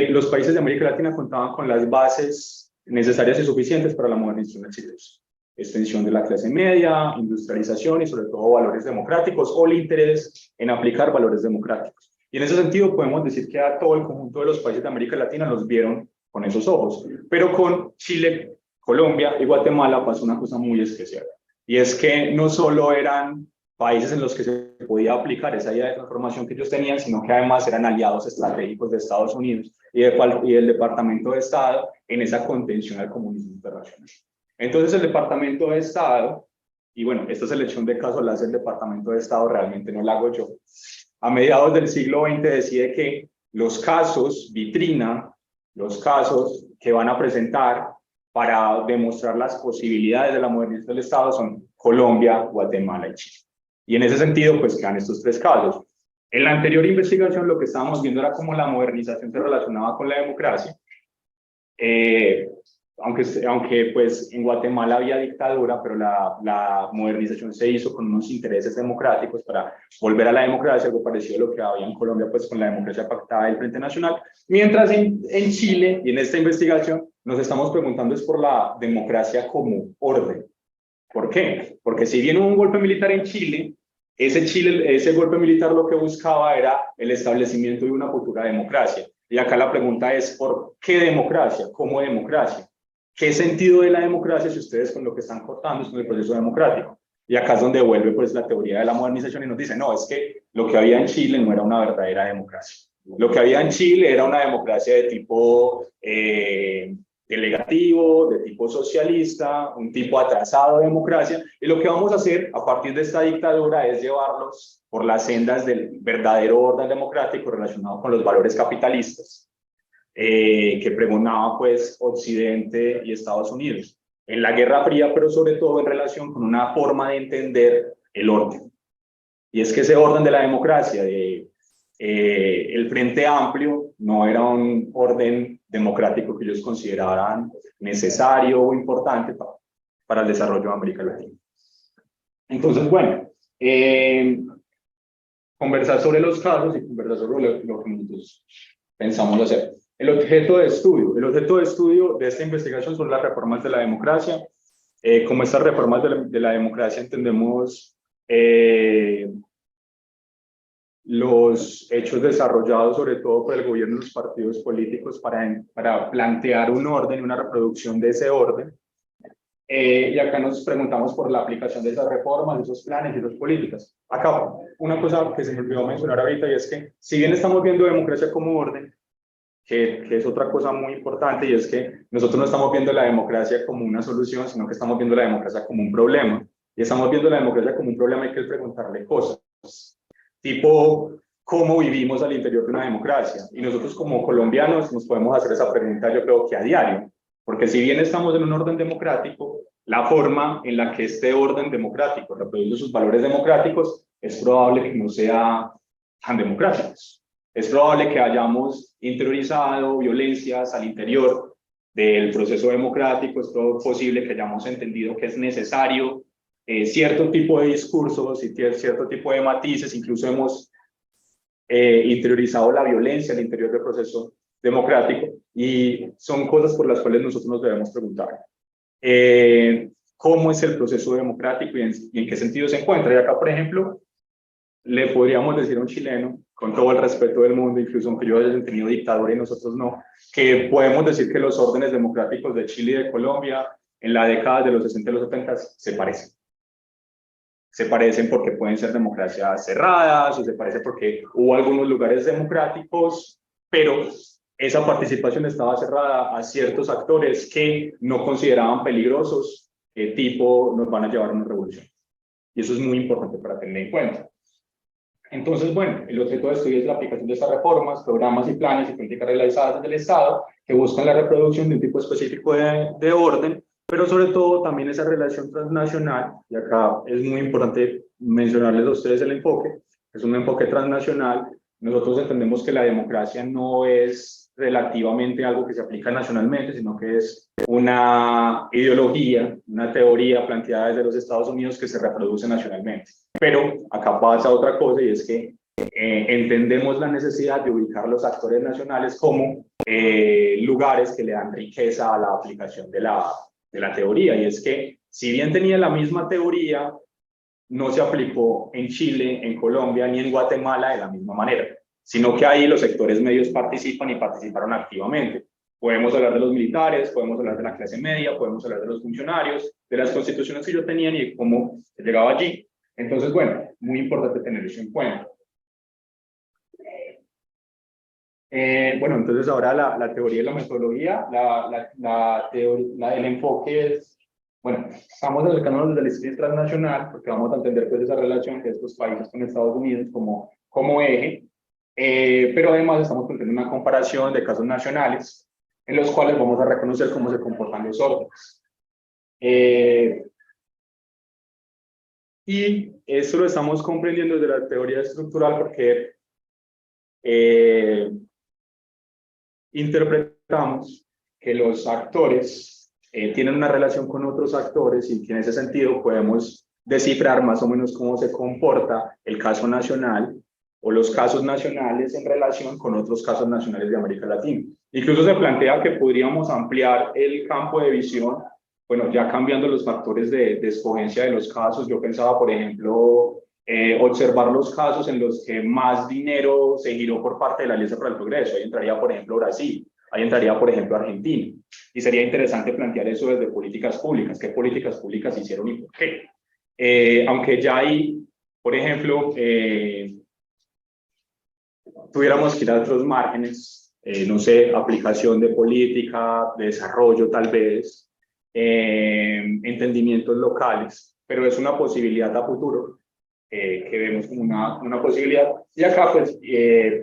los países de América Latina contaban con las bases necesarias y suficientes para la modernización exitosa. Extensión de la clase media, industrialización y sobre todo valores democráticos o el interés en aplicar valores democráticos. Y en ese sentido podemos decir que a todo el conjunto de los países de América Latina los vieron con esos ojos. Pero con Chile, Colombia y Guatemala pasó una cosa muy especial. Y es que no solo eran países en los que se podía aplicar esa idea de transformación que ellos tenían, sino que además eran aliados estratégicos de Estados Unidos y del Departamento de Estado en esa contención al comunismo internacional. Entonces el Departamento de Estado, y bueno, esta selección de casos la hace el Departamento de Estado, realmente no la hago yo, a mediados del siglo XX decide que los casos vitrina, los casos que van a presentar para demostrar las posibilidades de la modernización del Estado son Colombia, Guatemala y Chile. Y en ese sentido, pues quedan estos tres casos. En la anterior investigación lo que estábamos viendo era cómo la modernización se relacionaba con la democracia. Aunque pues en Guatemala había dictadura, pero la modernización se hizo con unos intereses democráticos para volver a la democracia, algo parecido a lo que había en Colombia pues con la democracia pactada del Frente Nacional, mientras en Chile y en esta investigación nos estamos preguntando es por la democracia como orden. ¿Por qué? Porque si bien hubo un golpe militar en Chile, ese golpe militar lo que buscaba era el establecimiento de una futura democracia. Y acá la pregunta es, ¿por qué democracia? ¿Cómo democracia? ¿Qué sentido de la democracia si ustedes con lo que están cortando es con el proceso democrático? Y acá es donde vuelve pues la teoría de la modernización y nos dice, no, es que lo que había en Chile no era una verdadera democracia. Lo que había en Chile era una democracia de tipo delegativo, de tipo socialista, un tipo atrasado de democracia, y lo que vamos a hacer a partir de esta dictadura es llevarlos por las sendas del verdadero orden democrático relacionado con los valores capitalistas que pregonaba pues Occidente y Estados Unidos en la Guerra Fría, pero sobre todo en relación con una forma de entender el orden. Y es que ese orden de la democracia, el Frente Amplio, no era un orden democrático que ellos consideraran necesario o importante para el desarrollo de América Latina. Entonces, bueno, conversar sobre los casos y conversar sobre lo que nosotros pensamos hacer. El objeto de estudio de esta investigación son las reformas de la democracia. Como estas reformas de la democracia entendemos los hechos desarrollados sobre todo por el gobierno y los partidos políticos para plantear un orden y una reproducción de ese orden. Y acá nos preguntamos por la aplicación de esas reformas, de esos planes y de esas políticas. Acá una cosa que se me olvidó mencionar ahorita y es que si bien estamos viendo democracia como orden, que es otra cosa muy importante, y es que nosotros no estamos viendo la democracia como una solución, sino que estamos viendo la democracia como un problema. Y estamos viendo la democracia como un problema, hay que preguntarle cosas, tipo, ¿cómo vivimos al interior de una democracia? Y nosotros como colombianos nos podemos hacer esa pregunta, yo creo que a diario, porque si bien estamos en un orden democrático, la forma en la que este orden democrático reproduce sus valores democráticos es probable que no sea tan democráticos. Es probable que hayamos interiorizado violencias al interior del proceso democrático, es posible que hayamos entendido que es necesario cierto tipo de discursos y cierto tipo de matices, incluso hemos interiorizado la violencia al interior del proceso democrático, y son cosas por las cuales nosotros nos debemos preguntar. ¿Cómo es el proceso democrático y en qué sentido se encuentra? Y acá, por ejemplo, le podríamos decir a un chileno, con todo el respeto del mundo, incluso aunque yo haya tenido dictadura y nosotros no, que podemos decir que los órdenes democráticos de Chile y de Colombia en la década de los 60 y los 70 se parecen. Se parecen porque pueden ser democracias cerradas, o se parece porque hubo algunos lugares democráticos, pero esa participación estaba cerrada a ciertos actores que no consideraban peligrosos, tipo nos van a llevar a una revolución. Y eso es muy importante para tener en cuenta. Entonces, bueno, el objeto de estudio es la aplicación de estas reformas, programas y planes y políticas realizadas desde el Estado que buscan la reproducción de un tipo específico de orden, pero sobre todo también esa relación transnacional, y acá es muy importante mencionarles a ustedes el enfoque, es un enfoque transnacional. Nosotros entendemos que la democracia no es relativamente algo que se aplica nacionalmente, sino que es una ideología, una teoría planteada desde los Estados Unidos que se reproduce nacionalmente. Pero acá pasa otra cosa y es que entendemos la necesidad de ubicar los actores nacionales como lugares que le dan riqueza a la aplicación de la teoría. Y es que si bien tenía la misma teoría, no se aplicó en Chile, en Colombia ni en Guatemala de la misma manera, sino que ahí los sectores medios participan y participaron activamente. Podemos hablar de los militares, podemos hablar de la clase media, podemos hablar de los funcionarios, de las constituciones que ellos tenían y de cómo se llegaba allí. Entonces, bueno, muy importante tener eso en cuenta. Bueno, entonces ahora la teoría y la metodología, el enfoque es, bueno, estamos acercándonos desde la historia transnacional porque vamos a entender pues esa relación de estos países con Estados Unidos como eje, pero además estamos planteando una comparación de casos nacionales en los cuales vamos a reconocer cómo se comportan los órdenes. Y esto lo estamos comprendiendo desde la teoría estructural porque interpretamos que los actores tienen una relación con otros actores y que en ese sentido podemos descifrar más o menos cómo se comporta el caso nacional o los casos nacionales en relación con otros casos nacionales de América Latina. Incluso se plantea que podríamos ampliar el campo de visión, bueno, ya cambiando los factores de escogencia de los casos. Yo pensaba, por ejemplo, observar los casos en los que más dinero se giró por parte de la Alianza para el Progreso. Ahí entraría, por ejemplo, Brasil, ahí entraría, por ejemplo, Argentina. Y sería interesante plantear eso desde políticas públicas. ¿Qué políticas públicas hicieron y por qué? Aunque ya ahí, por ejemplo, tuviéramos que ir a otros márgenes, no sé, aplicación de política, de desarrollo tal vez, entendimientos locales, pero es una posibilidad a futuro que vemos como una posibilidad. Y acá, pues,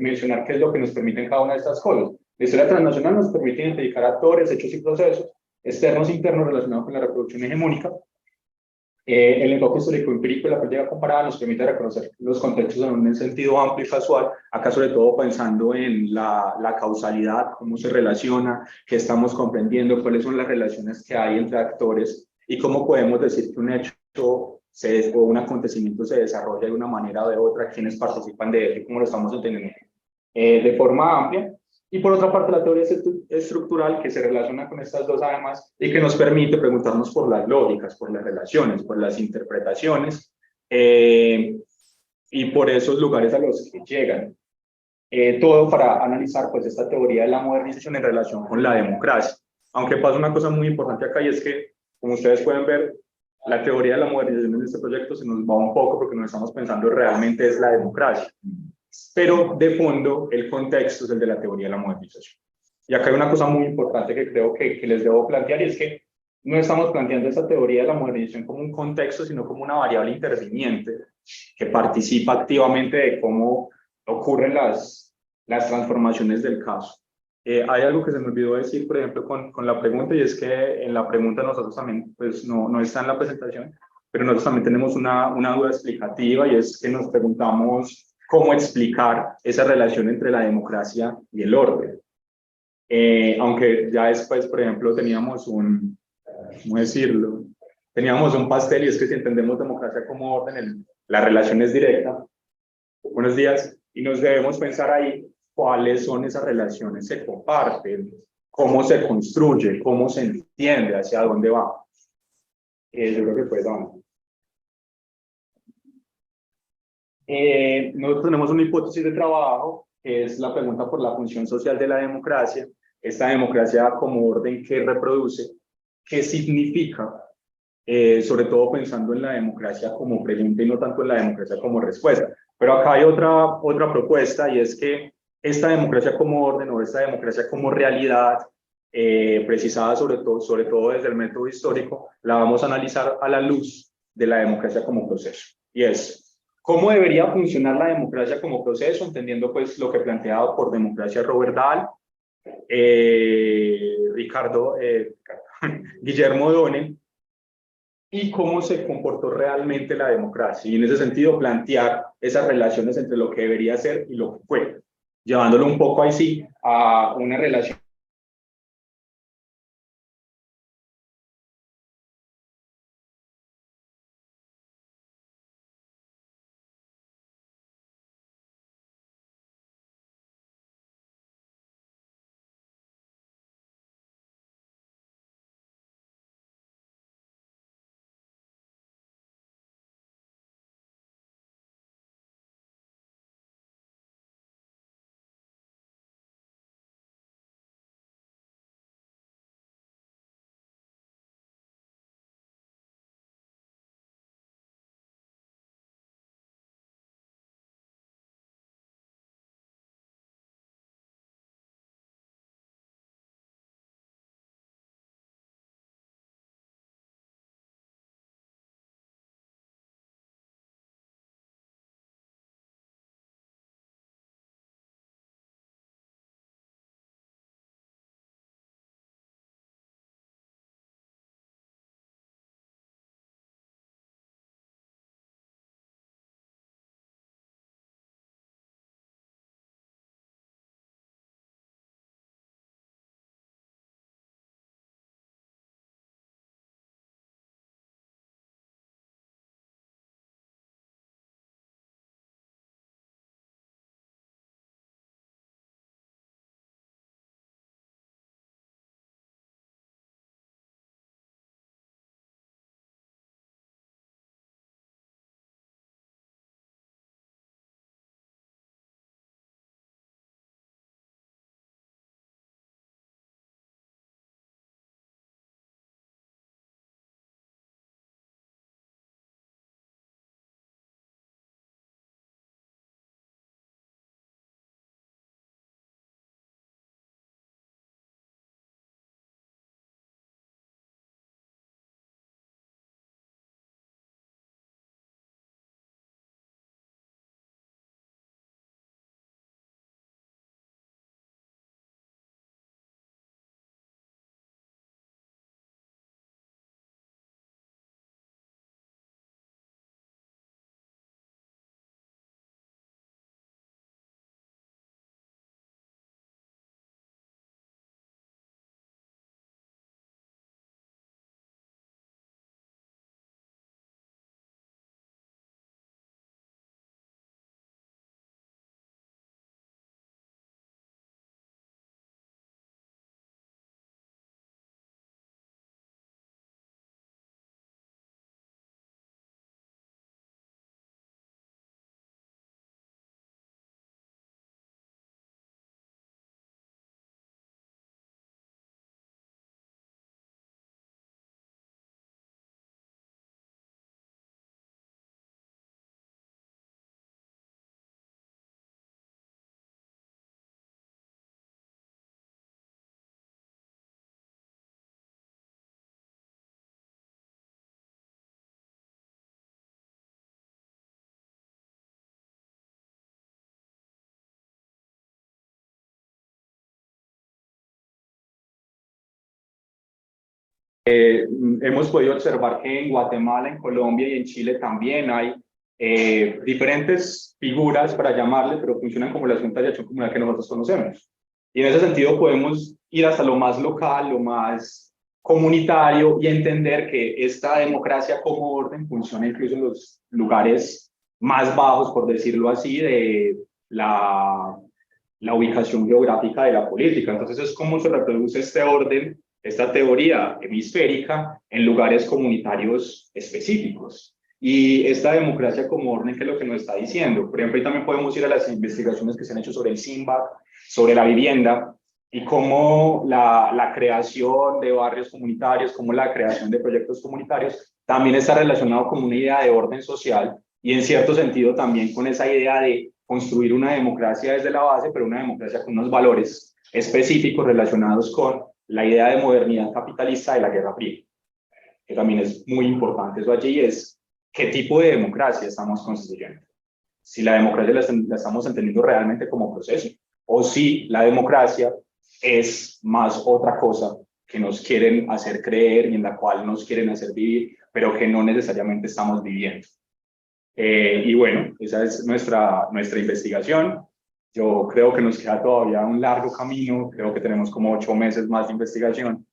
mencionar qué es lo que nos permiten cada una de estas cosas. La historia transnacional nos permite identificar actores, hechos y procesos externos e internos relacionados con la reproducción hegemónica. El enfoque histórico empírico y la práctica comparada nos permite reconocer los contextos en un sentido amplio y casual, acá sobre todo pensando en la causalidad, cómo se relaciona, qué estamos comprendiendo, cuáles son las relaciones que hay entre actores y cómo podemos decir que un hecho o un acontecimiento se desarrolla de una manera o de otra, quiénes participan de él y cómo lo estamos entendiendo de forma amplia. Y por otra parte, la teoría estructural que se relaciona con estas dos además y que nos permite preguntarnos por las lógicas, por las relaciones, por las interpretaciones y por esos lugares a los que llegan. Todo para analizar pues esta teoría de la modernización en relación con la democracia. Aunque pasa una cosa muy importante acá y es que, como ustedes pueden ver, la teoría de la modernización en este proyecto se nos va un poco porque nos estamos pensando realmente es la democracia. Pero de fondo el contexto es el de la teoría de la modernización. Y acá hay una cosa muy importante que creo que les debo plantear y es que no estamos planteando esta teoría de la modernización como un contexto, sino como una variable interviniente que participa activamente de cómo ocurren las transformaciones del caso. Hay algo que se me olvidó decir, por ejemplo, con la pregunta, y es que en la pregunta nosotros también, pues no está en la presentación, pero nosotros también tenemos una duda explicativa y es que nos preguntamos cómo explicar esa relación entre la democracia y el orden. Aunque ya después, por ejemplo, teníamos ¿cómo decirlo? Teníamos un pastel y es que si entendemos democracia como orden, la relación es directa. Buenos días. Y nos debemos pensar ahí cuáles son esas relaciones, se comparten, cómo se construye, cómo se entiende, hacia dónde va. Yo creo que fue eso. Nosotros tenemos una hipótesis de trabajo, que es la pregunta por la función social de la democracia. Esta democracia como orden que reproduce, ¿qué significa? Sobre todo pensando en la democracia como pregunta y no tanto en la democracia como respuesta. Pero acá hay otra propuesta y es que esta democracia como orden o esta democracia como realidad, precisada sobre todo desde el método histórico, la vamos a analizar a la luz de la democracia como proceso. Y es ¿cómo debería funcionar la democracia como proceso? Entendiendo pues lo que planteaba por democracia Robert Dahl, Guillermo O'Donnell, y cómo se comportó realmente la democracia. Y en ese sentido plantear esas relaciones entre lo que debería ser y lo que fue. llevándolo un poco ahí sí a una relación hemos podido observar que en Guatemala, en Colombia y en Chile también hay diferentes figuras, para llamarle, pero funcionan como las juntas de acción comunal que nosotros conocemos. Y en ese sentido podemos ir hasta lo más local, lo más comunitario y entender que esta democracia como orden funciona incluso en los lugares más bajos, por decirlo así, de la ubicación geográfica de la política. Entonces es como se reproduce este orden, esta teoría hemisférica en lugares comunitarios específicos. Y esta democracia como orden, ¿qué es lo que nos está diciendo? Por ejemplo, ahí también podemos ir a las investigaciones que se han hecho sobre el SIMBAC, sobre la vivienda, y cómo la creación de barrios comunitarios, cómo la creación de proyectos comunitarios también está relacionado con una idea de orden social y en cierto sentido también con esa idea de construir una democracia desde la base, pero una democracia con unos valores específicos relacionados con la idea de modernidad capitalista de la Guerra Fría, que también es muy importante eso allí, es qué tipo de democracia estamos construyendo. Si la democracia la estamos entendiendo realmente como proceso, o si la democracia es más otra cosa que nos quieren hacer creer y en la cual nos quieren hacer vivir, pero que no necesariamente estamos viviendo. Y bueno, esa es nuestra investigación. Yo creo que nos queda todavía un largo camino, creo que tenemos como 8 meses más de investigación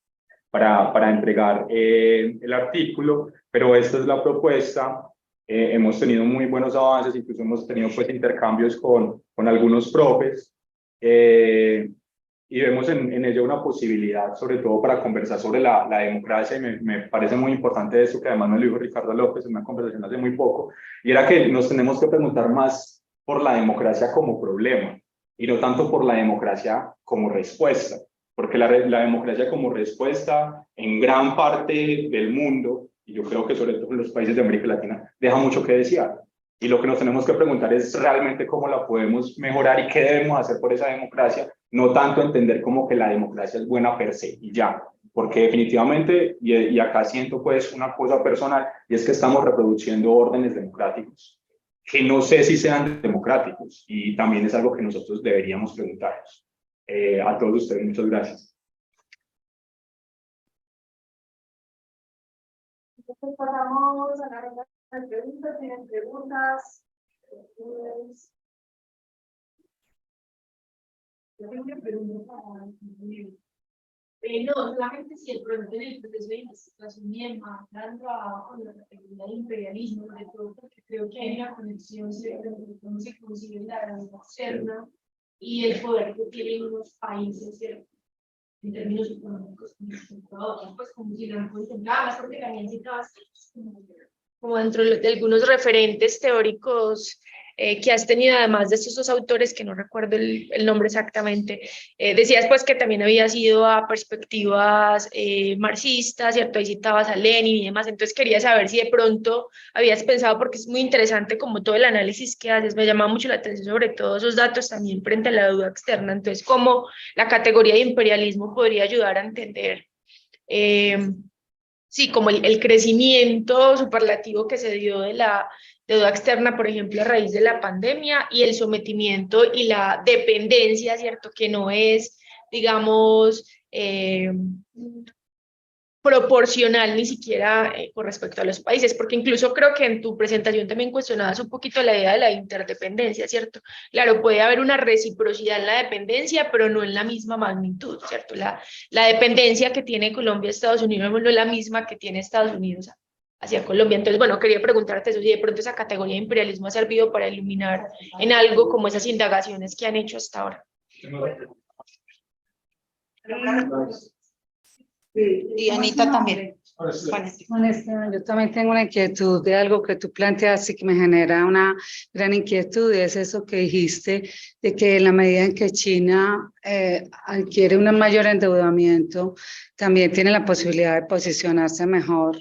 para entregar el artículo, pero esta es la propuesta. Hemos tenido muy buenos avances, incluso hemos tenido pues intercambios con algunos profes, y vemos en ello una posibilidad, sobre todo para conversar sobre la democracia, y me parece muy importante eso que además me lo dijo Ricardo López en una conversación hace muy poco, y era que nos tenemos que preguntar más por la democracia como problema, y no tanto por la democracia como respuesta, porque la democracia como respuesta en gran parte del mundo, y yo creo que sobre todo en los países de América Latina, deja mucho que desear. Y lo que nos tenemos que preguntar es realmente cómo la podemos mejorar y qué debemos hacer por esa democracia, no tanto entender como que la democracia es buena per se y ya, porque definitivamente, y acá siento pues una cosa personal, y es que estamos reproduciendo órdenes democráticos, que no sé si sean democráticos, y también es algo que nosotros deberíamos preguntarnos. A todos ustedes, muchas gracias. Entonces pasamos a la ronda de preguntas. ¿Tienen preguntas? Yo tengo una pregunta para no, solamente si el proyecto en el proceso de investigación y demanda trabajo con la categoría de imperialismo, sobre todo porque creo que hay una conexión entre cómo se concibe la realidad externa y el poder que tienen unos países, ¿cierto? En términos económicos, pues como si lo contemplaban, porque también citabas como dentro de algunos referentes teóricos que has tenido, además de estos dos autores, que no recuerdo el nombre exactamente, decías pues que también habías ido a perspectivas marxistas, ¿cierto? Ahí citabas a Lenin y demás, entonces quería saber si de pronto habías pensado, porque es muy interesante como todo el análisis que haces, me llama mucho la atención sobre todo esos datos también frente a la duda externa, entonces cómo la categoría de imperialismo podría ayudar a entender sí, como el crecimiento superlativo que se dio de la deuda externa, por ejemplo, a raíz de la pandemia y el sometimiento y la dependencia, ¿cierto? Que no es, digamos, proporcional ni siquiera con respecto a los países, porque incluso creo que en tu presentación también cuestionabas un poquito la idea de la interdependencia, ¿cierto? Claro, puede haber una reciprocidad en la dependencia, pero no en la misma magnitud, ¿cierto? La dependencia que tiene Colombia a Estados Unidos no es la misma que tiene Estados Unidos hacia Colombia. Entonces, bueno, quería preguntarte eso, si de pronto esa categoría de imperialismo ha servido para iluminar en algo como esas indagaciones que han hecho hasta ahora. Y Anita también. Juan Esteban, yo también tengo una inquietud de algo que tú planteaste y que me genera una gran inquietud, y es eso que dijiste de que en la medida en que China adquiere un mayor endeudamiento, también tiene la posibilidad de posicionar mejor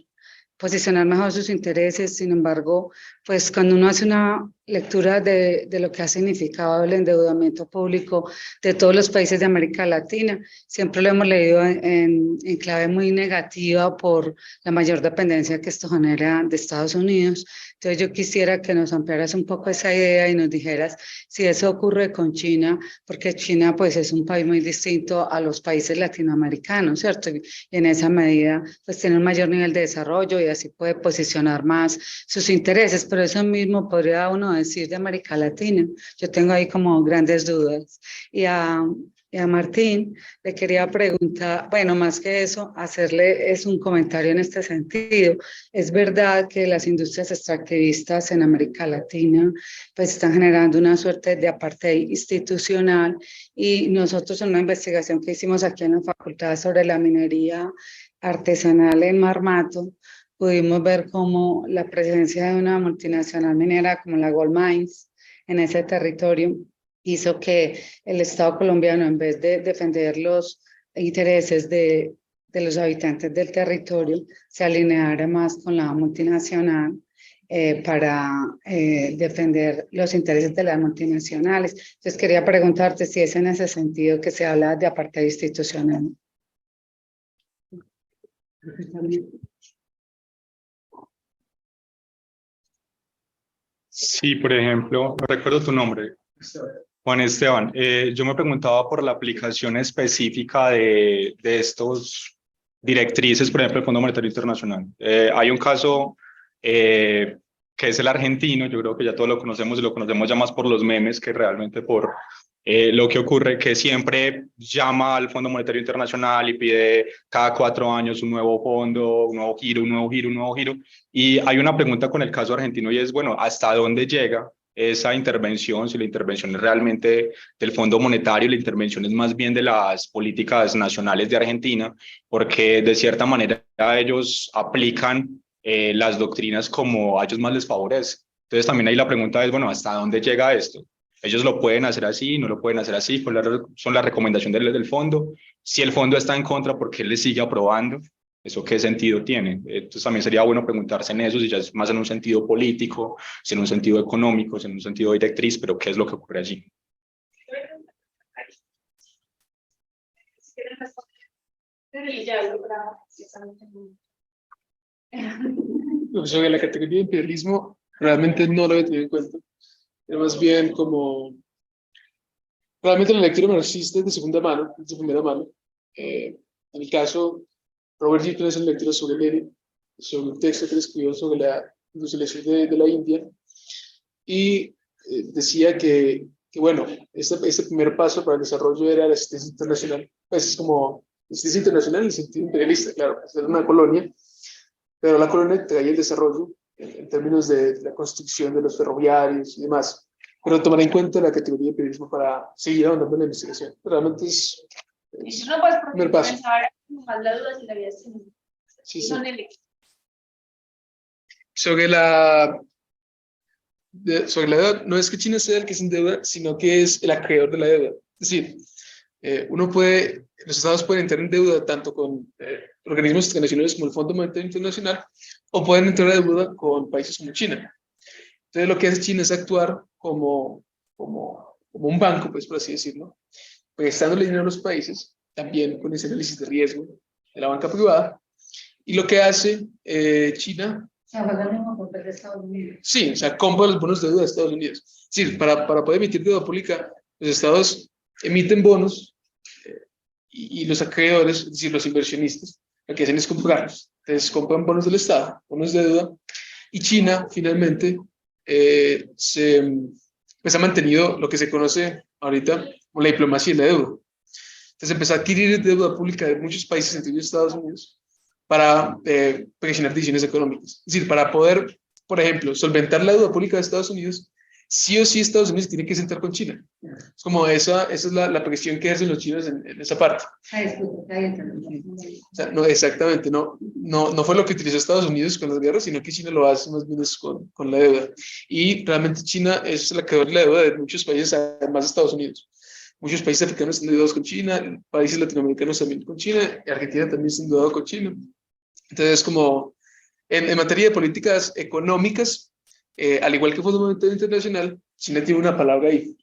sus intereses. Sin embargo, pues cuando uno hace una lectura de lo que ha significado el endeudamiento público de todos los países de América Latina, siempre lo hemos leído en clave muy negativa por la mayor dependencia que esto genera de Estados Unidos. Entonces yo quisiera que nos ampliaras un poco esa idea y nos dijeras si eso ocurre con China, porque China pues es un país muy distinto a los países latinoamericanos, ¿cierto? Y en esa medida pues tiene un mayor nivel de desarrollo y así puede posicionar más sus intereses, pero eso mismo podría uno decir de América Latina. Yo tengo ahí como grandes dudas. Y a Martín le quería preguntar, bueno, más que eso, hacerle es un comentario en este sentido. Es verdad que las industrias extractivistas en América Latina pues están generando una suerte de apartheid institucional, y nosotros en una investigación que hicimos aquí en la facultad sobre la minería artesanal en Marmato, pudimos ver cómo la presencia de una multinacional minera como la Gold Mines en ese territorio hizo que el Estado colombiano, en vez de defender los intereses de los habitantes del territorio, se alineara más con la multinacional para defender los intereses de las multinacionales. Entonces quería preguntarte si es en ese sentido que se habla de apartheid institucional. Sí, por ejemplo, no recuerdo tu nombre, Juan Esteban. Yo me preguntaba por la aplicación específica de estos directrices, por ejemplo, el Fondo Monetario Internacional. Hay un caso que es el argentino, yo creo que ya todos lo conocemos, y lo conocemos ya más por los memes que realmente por Lo que ocurre que siempre llama al Fondo Monetario Internacional y pide cada 4 años un nuevo fondo, un nuevo giro, un nuevo giro, un nuevo giro. Y hay una pregunta con el caso argentino y es, bueno, ¿hasta dónde llega esa intervención? Si la intervención es realmente del Fondo Monetario, la intervención es más bien de las políticas nacionales de Argentina, porque de cierta manera ellos aplican las doctrinas como a ellos más les favorece. Entonces también ahí la pregunta es, bueno, ¿hasta dónde llega esto? Ellos lo pueden hacer así, no lo pueden hacer así, son la recomendación del fondo. Si el fondo está en contra, ¿por qué le sigue aprobando? ¿Eso qué sentido tiene? Entonces también sería bueno preguntarse en eso, si ya es más en un sentido político, si en un sentido económico, si en un sentido directriz, pero ¿qué es lo que ocurre allí? Si quieren responder, y ya logra Sobre la categoría de imperialismo, realmente no lo había tenido en cuenta. Era más bien como, realmente la lectura marxista es de segunda mano, es de primera mano. En el caso, Robert Hilton es una lectura sobre Lenin, sobre un texto que él escribió sobre la industrialización de la India, y decía que bueno, este primer paso para el desarrollo era la asistencia internacional. Pues es como asistencia internacional en el sentido imperialista, claro, es una colonia, pero la colonia traía el desarrollo en términos de la construcción de los ferroviarios y demás, pero tomar en cuenta la categoría de imperialismo para seguir avanzando en la investigación. Realmente es no puedes primer paso. pensar más la duda si la habías tenido. Sí, sí. Son el Sobre sobre la deuda, no es que China sea el que se endeuda, sino que es el acreedor de la deuda. Es decir, los estados pueden entrar en deuda tanto con organismos internacionales como el Fondo Monetario Internacional, o pueden entrar en deuda con países como China. Entonces, lo que hace China es actuar como un banco, pues por así decirlo, prestándole dinero a los países, también con ese análisis de riesgo de la banca privada. Y lo que hace China. Se juega el mismo papel de Estados Unidos. Sí, o sea, compra los bonos de deuda de Estados Unidos. Es decir, para poder emitir deuda pública, los estados emiten bonos y los acreedores, es decir, los inversionistas, lo que hacen es comprarlos. Entonces, compran bonos del Estado, bonos de deuda, y China finalmente pues, ha mantenido lo que se conoce ahorita como la diplomacia de la deuda. Entonces, empezó a adquirir deuda pública de muchos países, entre ellos Estados Unidos, para presionar decisiones económicas. Es decir, para poder, por ejemplo, solventar la deuda pública de Estados Unidos, sí o sí Estados Unidos tiene que sentar con China. Es como esa es la presión que ejercen los chinos en esa parte. O sea, no, exactamente, no fue lo que utilizó Estados Unidos con las guerras, sino que China lo hace más bien con la deuda. Y realmente China es el acreedor de la deuda de muchos países, además de Estados Unidos. Muchos países africanos están endeudados con China, países latinoamericanos también con China, y Argentina también está endeudado con China. Entonces, como en materia de políticas económicas, al igual que el Fondo Monetario Internacional, China tiene una palabra ahí.